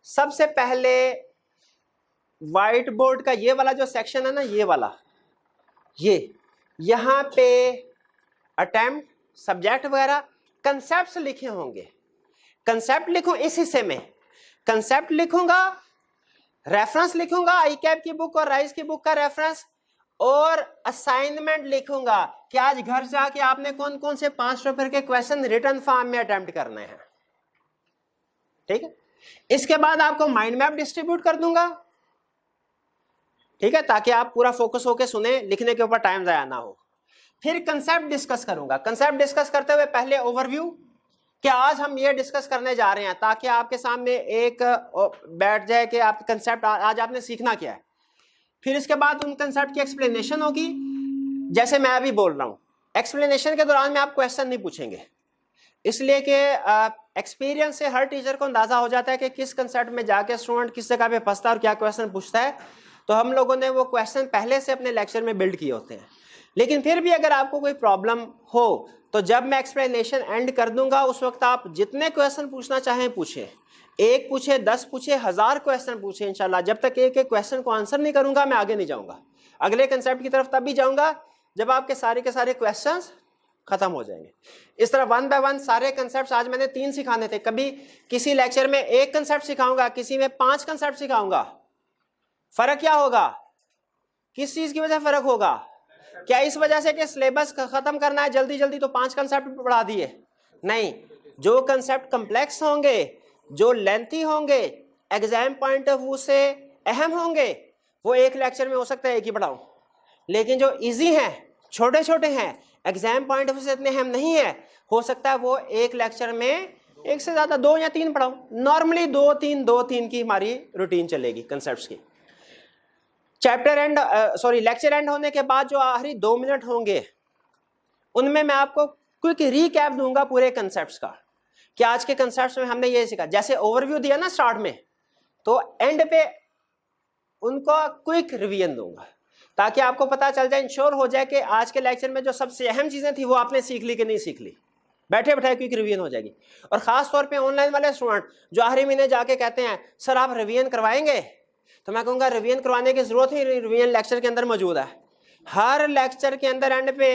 सबसे पहले व्हाइट बोर्ड का ये वाला जो सेक्शन है ना, ये वाला, ये यहां पे अटेम्प्ट, सब्जेक्ट वगैरह कंसेप्ट्स लिखे होंगे। कंसेप्ट लिखूं इस हिस्से में, कंसेप्ट लिखूंगा, रेफरेंस लिखूंगा आईकैप की बुक और राइज की बुक का रेफरेंस, और असाइनमेंट लिखूंगा कि आज घर जाके आपने कौन कौन से 5 पेपर के क्वेश्चन रिटन फॉर्म में अटेम्प्ट करने हैं। ठीक है, इसके बाद आपको माइंड मैप डिस्ट्रीब्यूट कर दूंगा, ठीक है, ताकि आप पूरा फोकस होकर सुने, लिखने के ऊपर टाइम जाया ना हो। फिर कंसेप्ट डिस्कस करूंगा। कंसेप्ट डिस्कस करते हुए पहले ओवरव्यू कि आज हम ये डिस्कस करने जा रहे हैं, ताकि आपके सामने एक बैठ जाए कि आप कंसेप्ट आज आपने सीखना क्या है। फिर इसके बाद उन कंसेप्ट की एक्सप्लेनेशन होगी, जैसे मैं अभी बोल रहा हूं। एक्सप्लेनेशन के दौरान में आप क्वेश्चन नहीं पूछेंगे, इसलिए कि एक्सपीरियंस से हर टीचर को अंदाजा हो जाता है कि किस कंसेप्ट में जाके स्टूडेंट किस जगह पे फंसता है और क्या क्वेश्चन पूछता है। तो हम लोगों ने वो क्वेश्चन पहले से अपने लेक्चर में बिल्ड किए होते हैं। लेकिन फिर भी अगर आपको कोई प्रॉब्लम हो तो जब मैं एक्सप्लेनेशन एंड कर दूंगा, उस वक्त आप जितने क्वेश्चन पूछना चाहें पूछें, 1 पूछे, 10 पूछे, 1000 क्वेश्चन पूछे इंशाल्लाह। जब तक एक एक क्वेश्चन को आंसर नहीं करूंगा मैं आगे नहीं जाऊंगा, अगले कंसेप्ट की तरफ तब भी जाऊंगा जब आपके सारे के सारे क्वेश्चंस खत्म हो जाएंगे। इस तरह 1 बाय 1 सारे कंसेप्ट आज मैंने 3 सिखाने थे। कभी किसी लेक्चर में 1 कंसेप्ट सिखाऊंगा, किसी में 5 कंसेप्ट सिखाऊंगा। फर्क क्या होगा, किस चीज की वजह फर्क होगा? क्या इस वजह से कि सिलेबस खत्म करना है जल्दी जल्दी तो 5 कंसेप्ट पढ़ा दिए? नहीं, जो कंसेप्ट कॉम्प्लेक्स होंगे, जो लेंथी होंगे, एग्जाम पॉइंट ऑफ व्यू से अहम होंगे, वो एक लेक्चर में हो सकता है एक ही पढ़ाऊं, लेकिन जो इजी हैं, छोटे छोटे हैं, एग्जाम पॉइंट ऑफ व्यू से इतने अहम नहीं है, हो सकता है वो एक लेक्चर में एक से ज्यादा 2 या 3 पढ़ाऊं। नॉर्मली 2-3 की हमारी रूटीन चलेगी कंसेप्ट्स की। चैप्टर एंड लेक्चर एंड होने के बाद जो आखिरी 2 मिनट होंगे उनमें मैं आपको क्विक रीकैप दूंगा पूरे कंसेप्ट्स का, कि आज के कंसेप्ट्स में हमने ये सीखा। जैसे ओवरव्यू दिया ना स्टार्ट में, तो एंड पे उनको क्विक रिवीजन दूंगा ताकि आपको पता चल जाए, इंश्योर हो जाए कि आज के लेक्चर में जो सबसे अहम चीजें थी वो आपने सीख ली कि नहीं सीख ली। बैठे बैठाए क्विक रिवीजन हो जाएगी। और खास तौर पे ऑनलाइन वाले स्टूडेंट जो आखिरी महीने जाके कहते हैं सर आप रिवीजन करवाएंगे, तो मैं कहूँगा रिवीजन करवाने की जरूरत ही नहीं, रिवीजन लेक्चर के अंदर मौजूद है। हर लेक्चर के अंदर एंड पे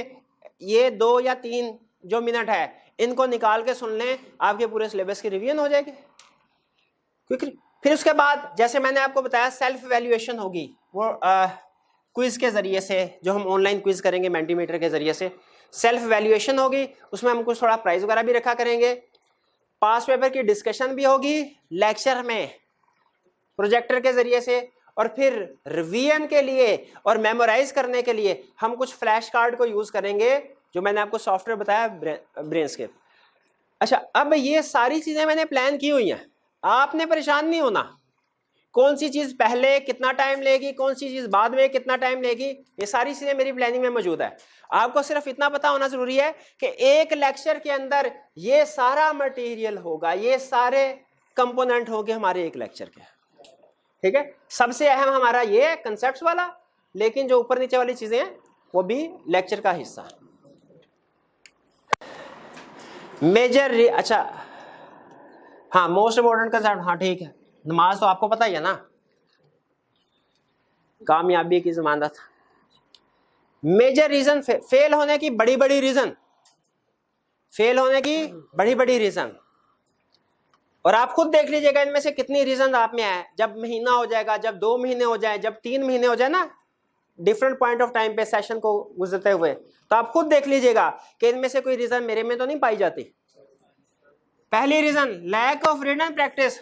ये 2 या 3 जो मिनट है इनको निकाल के सुन लें, आपके पूरे सिलेबस की रिवीजन हो जाएगी क्विक। फिर उसके बाद जैसे मैंने आपको बताया सेल्फ वैल्यूएशन होगी, वो क्विज के जरिए से, जो हम ऑनलाइन क्विज करेंगे मेंटीमीटर के जरिए से सेल्फ वैल्यूएशन होगी। उसमें हम कुछ थोड़ा प्राइज वगैरह भी रखा करेंगे। पास पेपर की डिस्कशन भी होगी लेक्चर में प्रोजेक्टर के जरिए से। और फिर रिवीजन के लिए और मेमोराइज करने के लिए हम कुछ फ्लैश कार्ड को यूज करेंगे, जो मैंने आपको सॉफ्टवेयर बताया ब्रेनस्केप। अच्छा, अब ये सारी चीजें मैंने प्लान की हुई हैं, आपने परेशान नहीं होना कौन सी चीज पहले कितना टाइम लेगी, कौन सी चीज बाद में कितना टाइम लेगी, ये सारी चीजें मेरी प्लानिंग में मौजूद है। आपको सिर्फ इतना पता होना जरूरी है कि एक लेक्चर के अंदर ये सारा मटेरियल होगा, ये सारे कंपोनेंट होंगे हमारे एक लेक्चर के, ठीक है। सबसे अहम हमारा ये कंसेप्ट्स वाला, लेकिन जो ऊपर नीचे वाली चीजें हैं वो भी लेक्चर का हिस्सा। मेजर अच्छा हाँ, मोस्ट इंपॉर्टेंट कंसेप्ट, हाँ ठीक है। नमाज तो आपको पता ही है ना, कामयाबी की जमानत। मेजर रीजन फेल होने की बड़ी बड़ी रीजन, फेल होने की बड़ी बड़ी रीजन, और आप खुद देख लीजिएगा इनमें से कितनी रीजन आप में है। जब महीना हो जाएगा, जब 2 महीने हो जाए, जब 3 महीने हो जाए ना, डिफरेंट पॉइंट ऑफ टाइम पे सेशन को गुजरते हुए, तो आप खुद देख लीजिएगा कि इनमें से कोई रीजन मेरे में तो नहीं पाई जाती। पहली reason lack of written practice.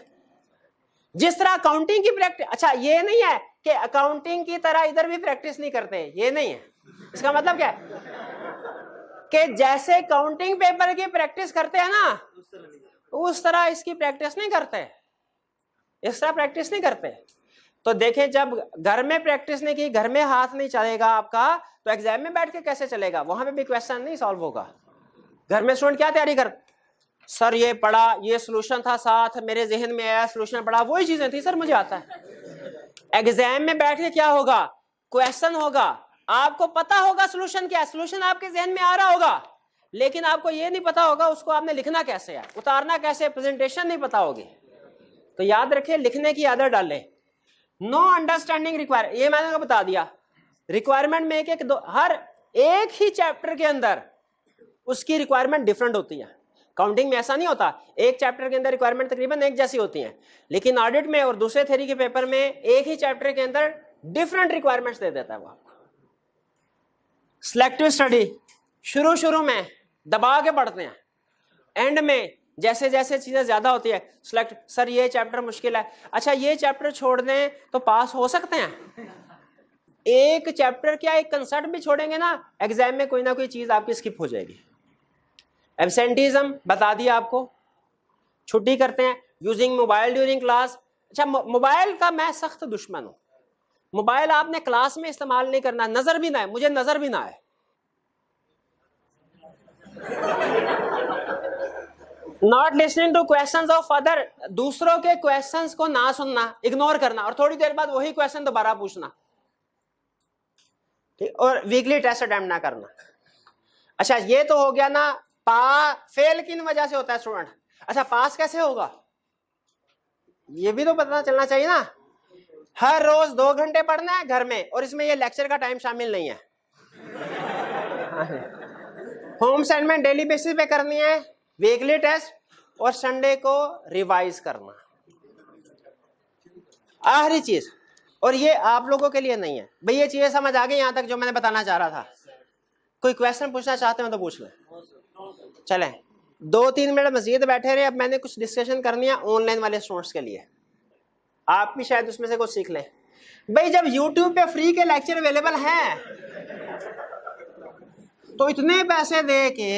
जिस तरह अकाउंटिंग की प्रैक्टिस, अच्छा ये नहीं है कि अकाउंटिंग की तरह इधर भी प्रैक्टिस नहीं करते, ये नहीं है। इसका मतलब क्या है कि जैसे अकाउंटिंग पेपर की प्रैक्टिस करते हैं ना, उस तरह इसकी प्रैक्टिस नहीं करते, इस तरह प्रैक्टिस नहीं करते। तो देखें, जब घर में प्रैक्टिस नहीं की, घर में हाथ नहीं चलेगा आपका, तो एग्जाम में बैठ के कैसे चलेगा? वहां पे भी क्वेश्चन नहीं सॉल्व होगा। घर में स्टूडेंट क्या तैयारी कर, सर ये पढ़ा, ये सोल्यूशन था, साथ मेरे जहन में आया सोल्यूशन पढ़ा, वही चीजें थी सर, मुझे आता है। एग्जाम में बैठ के क्या होगा, क्वेश्चन होगा, आपको पता होगा सोल्यूशन क्या है, सोल्यूशन आपके जहन में आ रहा होगा, लेकिन आपको ये नहीं पता होगा उसको आपने लिखना कैसे है, उतारना कैसे, प्रेजेंटेशन नहीं पता होगी। तो याद रखें, लिखने की आदत डालें। नो अंडरस्टैंडिंग रिक्वायर, ये मैंने बता दिया। रिक्वायरमेंट में एक दो, हर एक ही चैप्टर के अंदर उसकी रिक्वायरमेंट डिफरेंट होती है। काउंटिंग में ऐसा नहीं होता, एक चैप्टर के अंदर रिक्वायरमेंट तकरीबन एक जैसी होती हैं, लेकिन ऑडिट में और दूसरे थ्योरी के पेपर में एक ही चैप्टर के अंदर डिफरेंट रिक्वायरमेंट्स दे देता है वो आपको। सिलेक्टिव स्टडी शुरू में दबा के पढ़ते हैं, एंड में जैसे जैसे चीजें ज्यादा होती है सिलेक्ट, सर ये चैप्टर मुश्किल है, अच्छा ये चैप्टर छोड़ दें तो पास हो सकते हैं। एक चैप्टर क्या, एक कंसेप्ट भी छोड़ेंगे ना, एग्जाम में कोई ना कोई चीज आपकी स्किप हो जाएगी। एब्सेंटिज्म बता दिया आपको, छुट्टी करते हैं, यूजिंग मोबाइल ड्यूरिंग क्लास। अच्छा, मोबाइल का मैं सख्त दुश्मन हूं। मोबाइल आपने क्लास में इस्तेमाल नहीं करना, नजर भी ना है, मुझे नजर भी ना है। Not listening two questions of other, दूसरों के क्वेश्चंस को ना सुनना, इग्नोर करना, और थोड़ी देर बाद वही क्वेश्चन दोबारा पूछना, ठीक। और वीकली टेस्ट अटेम्प्ट ना करना। अच्छा, ये तो हो गया ना, फेल किन वजह से होता है स्टूडेंट। अच्छा, पास कैसे होगा ये भी तो पता चलना चाहिए ना। हर रोज 2 घंटे पढ़ना है घर में, और इसमें ये लेक्चर का टाइम शामिल नहीं है। होम असाइनमेंट डेली बेसिस पे करनी है, वीकली टेस्ट, और संडे को रिवाइज करना। आखिरी चीज, और ये आप लोगों के लिए नहीं है भाई, ये चीजें समझ आ गई यहां तक जो मैंने बताना चाह रहा था। कोई क्वेश्चन पूछना चाहते हो तो पूछ लें। चलें, 2-3 मिनट मजीद बैठे रहे। अब मैंने कुछ डिस्कशन करनी है ऑनलाइन वाले स्टूडेंट्स के लिए, आप भी शायद उसमें से कुछ सीख लें। भाई जब YouTube पे फ्री के लेक्चर अवेलेबल हैं तो इतने पैसे दे के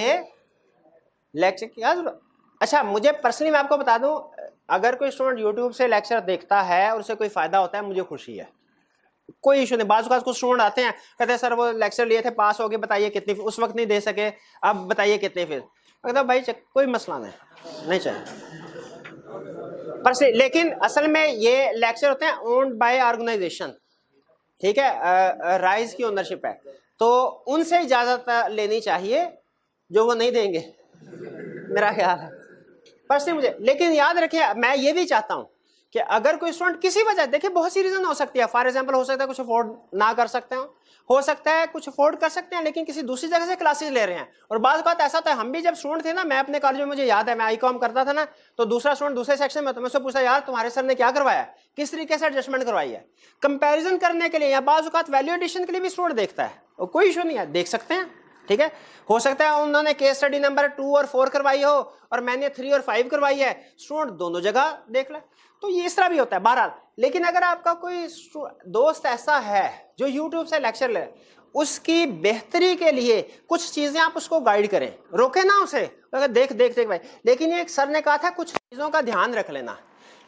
लेक्चर की क्या जरूरत। अच्छा मुझे पर्सनली मैं आपको बता दूं, अगर कोई स्टूडेंट YouTube से लेक्चर देखता है और उसे कोई फायदा होता है मुझे खुशी है, कोई इशू नहीं। बाज़ कुछ स्टूडेंट आते हैं कहते हैं सर वो लेक्चर लिए थे पास हो गए, बताइए कितनी, उस वक्त नहीं दे सके अब बताइए कितनी फीस। कहता भाई कोई मसला नहीं चाहिए पर लेकिन असल में ये लेक्चर होते हैं ओन्ड बाय ऑर्गेनाइजेशन, ठीक है, राइज की ओनरशिप है, तो उनसे इजाजत लेनी चाहिए जो वो नहीं देंगे, मेरा ख्याल है पर्सनली मुझे। लेकिन याद रखिए मैं ये भी चाहता हूं कि अगर कोई स्टूडेंट किसी वजह, देखिए बहुत सी रीजन हो सकती है, फॉर एग्जांपल हो सकता है कुछ अफोर्ड ना कर सकते हो सकता है कुछ अफोर्ड कर सकते हैं लेकिन किसी दूसरी जगह से क्लासेस ले रहे हैं। और बात ऐसा था, हम भी जब स्टूडेंट थे ना, मैं अपने कॉलेज में मुझे याद है मैं ICOM करता था ना, तो दूसरा स्टूडेंट दूसरे सेक्शन में, तो मैं उससे पूछा यार तुम्हारे सर ने क्या करवाया, किस तरीके से एडजस्टमेंट करवाई है, कंपेरिजन करने के लिए या बाज़ औक़ात वैल्यू एडिशन के लिए भी स्टूडेंट देखता है, और कोई इशू नहीं है, देख सकते हैं, ठीक है। हो सकता है उन्होंने केस स्टडी नंबर 2 और 4 करवाई हो और मैंने 3 और 5 करवाई है, स्टूडेंट दोनों जगह देख ले, तो ये इस तरह भी होता है बहरहाल। लेकिन अगर आपका कोई दोस्त ऐसा है जो YouTube से लेक्चर ले, उसकी बेहतरी के लिए कुछ चीजें आप उसको गाइड करें, रोके ना उसे, अगर देख भाई। लेकिन ये एक सर ने कहा था कुछ चीजों का ध्यान रख लेना,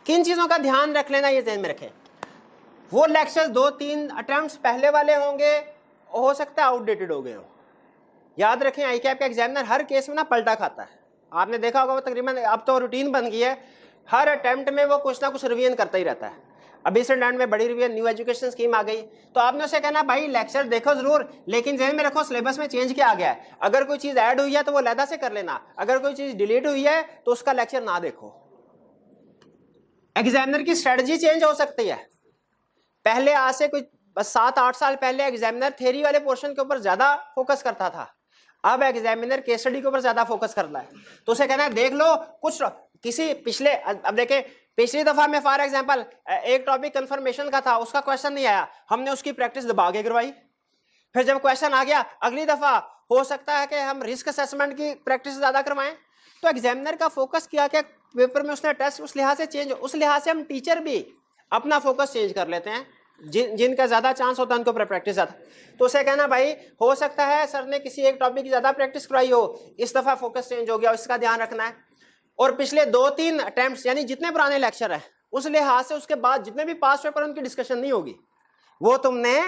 किन चीजों का ध्यान रख लेना ये ध्यान में रखें। वो लेक्चर 2-3 अटेम्प्ट्स पहले वाले होंगे, हो सकता है आउटडेटेड हो गए हो। याद रखें ICAP का एग्जामिनर हर केस में ना पलटा खाता है, आपने देखा होगा वो तकरीबन अब तो रूटीन बन गई है, हर अटेम्प्ट में वो कुछ ना कुछ रिवीजन करता ही रहता है। अभी इस अटेम्प्ट में बड़ी रिवीजन न्यू एजुकेशन स्कीम आ गई, तो आपने उसे कहना भाई लेक्चर देखो जरूर, लेकिन ध्यान में रखो सिलेबस में चेंज किया गया है, अगर कोई चीज ऐड हुई है तो वो अलहदा से कर लेना, अगर कोई चीज डिलीट हुई है तो उसका लेक्चर ना देखो। एग्जामिनर की स्ट्रेटजी चेंज हो सकती है, पहले आज से कुछ 7-8 साल पहले एग्जामिनर थ्योरी वाले पोर्शन के ऊपर ज्यादा फोकस करता था, अब एग्जामिनर केस स्टडी के ऊपर ज्यादा फोकस कर रहा है, तो उसे कहना है देख लो कुछ किसी पिछले, अब देखें पिछली दफा में फॉर एग्जांपल एक टॉपिक कंफर्मेशन का था, उसका क्वेश्चन नहीं आया, हमने उसकी प्रैक्टिस दबा के करवाई, फिर जब क्वेश्चन आ गया अगली दफा हो सकता है कि हम रिस्क असेसमेंट की प्रैक्टिस ज्यादा करवाएं। तो एग्जामिनर का फोकस किया क्या पेपर में उसने टेस्ट उस लिहाज से चेंज, उस लिहाज से हम टीचर भी अपना फोकस चेंज कर लेते हैं, जिनका ज्यादा चांस होता है उनको प्रैक्टिस ज्यादा। तो उसे कहना भाई हो सकता है सर ने किसी एक टॉपिक की ज्यादा प्रैक्टिस करवाई हो, इस दफा फोकस चेंज हो गया, इसका ध्यान रखना है। और पिछले 2-3 अटेम्प्ट्स यानी जितने पुराने लेक्चर है उस लिहाज से उसके बाद जितने भी पास पेपर उनकी डिस्कशन नहीं होगी, वो तुमने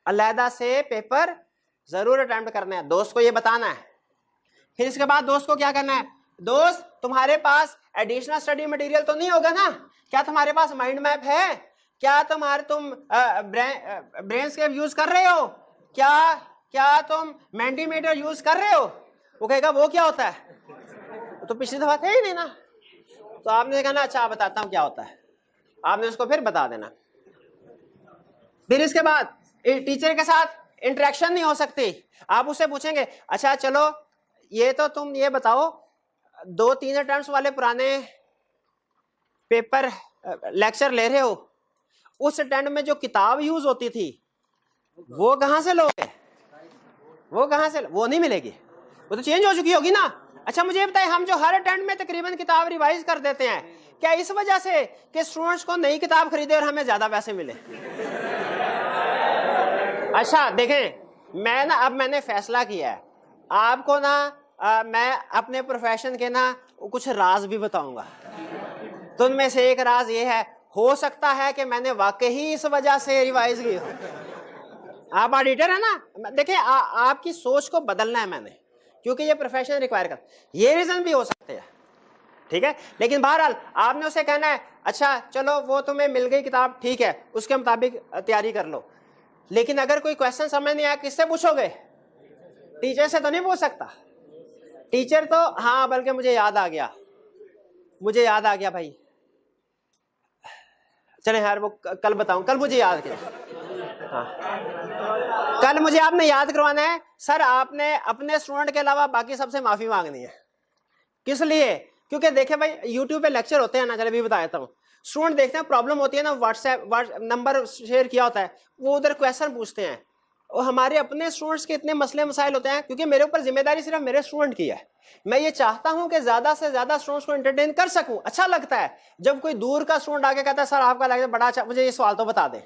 अलहदा से पेपर जरूर अटेम्प्ट करना है, दोस्त को ये बताना है। फिर इसके बाद दोस्त को क्या करना है, दोस्त तुम्हारे पास एडिशनल स्टडी मटेरियल तो नहीं होगा ना, क्या तुम्हारे पास माइंड मैप है, क्या तुम ब्रेनस्केप यूज कर रहे हो, क्या तुम मेंटीमीटर यूज कर रहे हो। वो कहेगा वो क्या होता है, तो पिछली दफा थे ही नहीं ना, तो आपने कहना अच्छा बताता हूं क्या होता है, आपने उसको फिर बता देना। फिर इसके बाद टीचर के साथ इंटरेक्शन नहीं हो सकती, आप उससे पूछेंगे अच्छा चलो ये तो तुम ये बताओ 2-3 अटेम्प्ट्स वाले पुराने पेपर लेक्चर ले रहे हो, उस अटेम्प्ट में जो किताब यूज होती थी वो कहां से लोगे, वो कहां से, वो नहीं मिलेगी, वो तो चेंज हो चुकी होगी ना। अच्छा मुझे बताइए हम जो हर अटेम्प्ट में तकरीबन किताब रिवाइज कर देते हैं, क्या इस वजह से कि स्टूडेंट्स को नई किताब खरीदे और हमें ज्यादा पैसे मिले। अच्छा देखें मैंने फैसला किया है आपको ना मैं अपने प्रोफेशन के ना कुछ राज भी बताऊंगा, तो उनमें से एक राज ये है, हो सकता है कि मैंने वाकई इस वजह से रिवाइज की हो। आप ऑडिटर है ना, देखिए आपकी सोच को बदलना है मैंने, क्योंकि ये प्रोफेशन रिक्वायर कर, ये रीजन भी हो सकते हैं, ठीक है। लेकिन बहरहाल आपने उसे कहना है अच्छा चलो वो तुम्हें मिल गई किताब ठीक है, उसके मुताबिक तैयारी कर लो, लेकिन अगर कोई क्वेश्चन समझ नहीं आया किससे पूछोगे, टीचर से तो नहीं पूछ सकता। टीचर तो हाँ बल्कि मुझे याद आ गया भाई, चले यार वो कल बताऊं, कल मुझे याद किया, हाँ कल मुझे आपने याद करवाना है सर, आपने अपने स्टूडेंट के अलावा बाकी सबसे माफी मांगनी है। किस लिए, क्योंकि देखे भाई यूट्यूब पे लेक्चर होते हैं ना, चले भी बता देता हूँ, स्टूडेंट देखते हैं प्रॉब्लम होती है ना, व्हाट्सएप नंबर शेयर किया होता है, वो उधर क्वेश्चन पूछते हैं, और हमारे अपने स्टूडेंट्स के इतने मसले मसाइल होते हैं, क्योंकि मेरे ऊपर जिम्मेदारी सिर्फ मेरे स्टूडेंट की है, मैं ये चाहता हूं कि ज्यादा से ज्यादा स्टूडेंट्स को एंटरटेन कर सकूं। अच्छा लगता है जब कोई दूर का स्टूडेंट आके कहता है सर आपका लेक्चर बड़ा अच्छा, मुझे ये सवाल तो बता दें,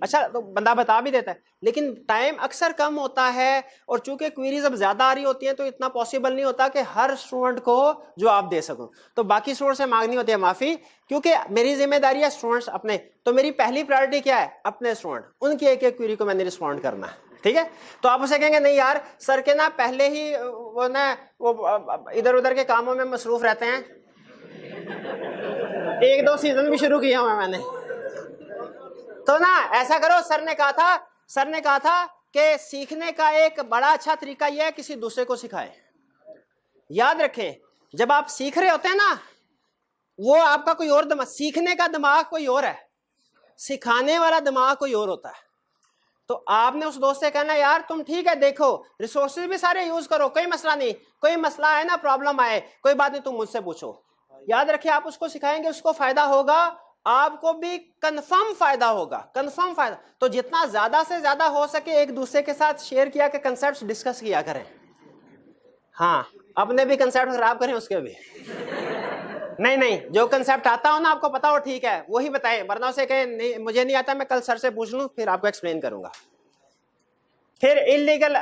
अच्छा तो बंदा बता भी देता है, लेकिन टाइम अक्सर कम होता है और चूंकि क्वेरीज अब ज्यादा आ रही होती हैं तो इतना पॉसिबल नहीं होता कि हर स्टूडेंट को जवाब दे सकूं। तो बाकी स्टूडेंट से मांगनी होती है माफी, क्योंकि मेरी जिम्मेदारी है स्टूडेंट्स अपने, तो मेरी पहली प्रायोरिटी क्या है, अपने स्टूडेंट, उनकी एक एक क्वेरी को मैंने रिस्पॉन्ड करना है। ठीक है, तो आप उसे कहेंगे नहीं यार सर के ना पहले ही वो ना वो इधर उधर के कामों में मसरूफ रहते हैं, 1-2 सीजन भी शुरू किया हुआ मैंने, तो ना ऐसा करो, सर ने कहा था कि सीखने का एक बड़ा अच्छा तरीका यह है किसी दूसरे को सिखाएं। याद रखें, जब आप सीख रहे होते हैं ना, वो आपका कोई और दिमाग, सीखने का दिमाग कोई और है, सिखाने वाला दिमाग कोई और होता है। तो आपने उस दोस्त से कहना यार तुम ठीक है देखो रिसोर्सेज भी सारे यूज करो, कोई मसला नहीं, कोई मसला है ना, प्रॉब्लम आए, कोई बात नहीं, तुम मुझसे पूछो। याद रखिए, आप उसको सिखाएंगे, उसको फायदा होगा, आपको भी कंफर्म फायदा होगा, कंफर्म फायदा। तो जितना ज्यादा से ज्यादा हो सके एक दूसरे के साथ शेयर किया के कंसेप्ट डिस्कस किया करें। हाँ, अपने भी कंसेप्ट खराब करें उसके भी नहीं, जो कंसेप्ट आता हो ना आपको पता हो ठीक है वही बताएं, वरना उसे कहें नहीं मुझे नहीं आता, मैं कल सर से पूछ लूं फिर आपको एक्सप्लेन करूंगा। फिर इलीगल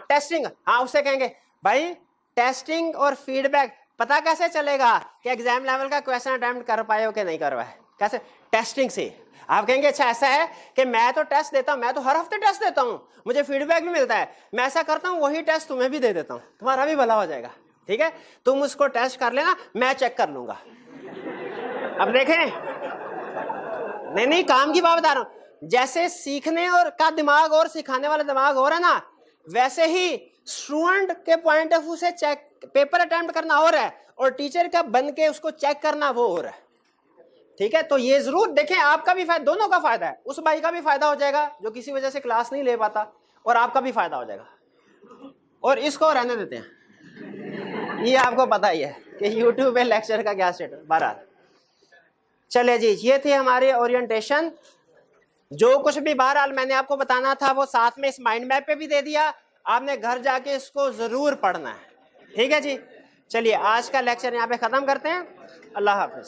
टेस्टिंग, हाँ उसे कहेंगे भाई टेस्टिंग और फीडबैक पता कैसे चलेगा कि एग्जाम लेवल का क्वेश्चन अटेम्प्ट कर पाए हो कि नहीं कर पाए, कैसे, टेस्टिंग से। आप कहेंगे अच्छा ऐसा है कि मैं तो टेस्ट देता हूं, मैं तो हर हफ्ते टेस्ट देता हूं, मुझे फीडबैक भी मिलता है, मैं ऐसा करता हूं वही टेस्ट तुम्हें भी दे देता हूं, तुम्हारा भी भला हो जाएगा। ठीक है, तुम उसको टेस्ट कर लेना, मैं चेक कर लूंगा। अब देखें, नहीं काम की बात बता रहा हूं, जैसे सीखने और का दिमाग और सिखाने वाला दिमाग हो रहा है ना, वैसे ही स्टूडेंट के पॉइंट ऑफ व्यू से चेक पेपर अटेम्प्ट करना हो रहा है और टीचर का बन के उसको चेक करना वो हो रहा है। ठीक है, तो ये जरूर देखें, आपका भी फायदा, दोनों का फायदा है, उस भाई का भी फायदा हो जाएगा जो किसी वजह से क्लास नहीं ले पाता, और आपका भी फायदा हो जाएगा। और इसको रहने देते हैं, ये आपको पता ही है कि YouTube पे लेक्चर का क्या स्टेटस। बहरहाल चले जी, ये थी हमारी ओरिएंटेशन, जो कुछ भी बहरहाल मैंने आपको बताना था वो साथ में इस माइंड मैप पे भी दे दिया, आपने घर जाके इसको जरूर पढ़ना है। ठीक है जी, चलिए आज का लेक्चर यहाँ पे खत्म करते हैं, अल्लाह हाफिज।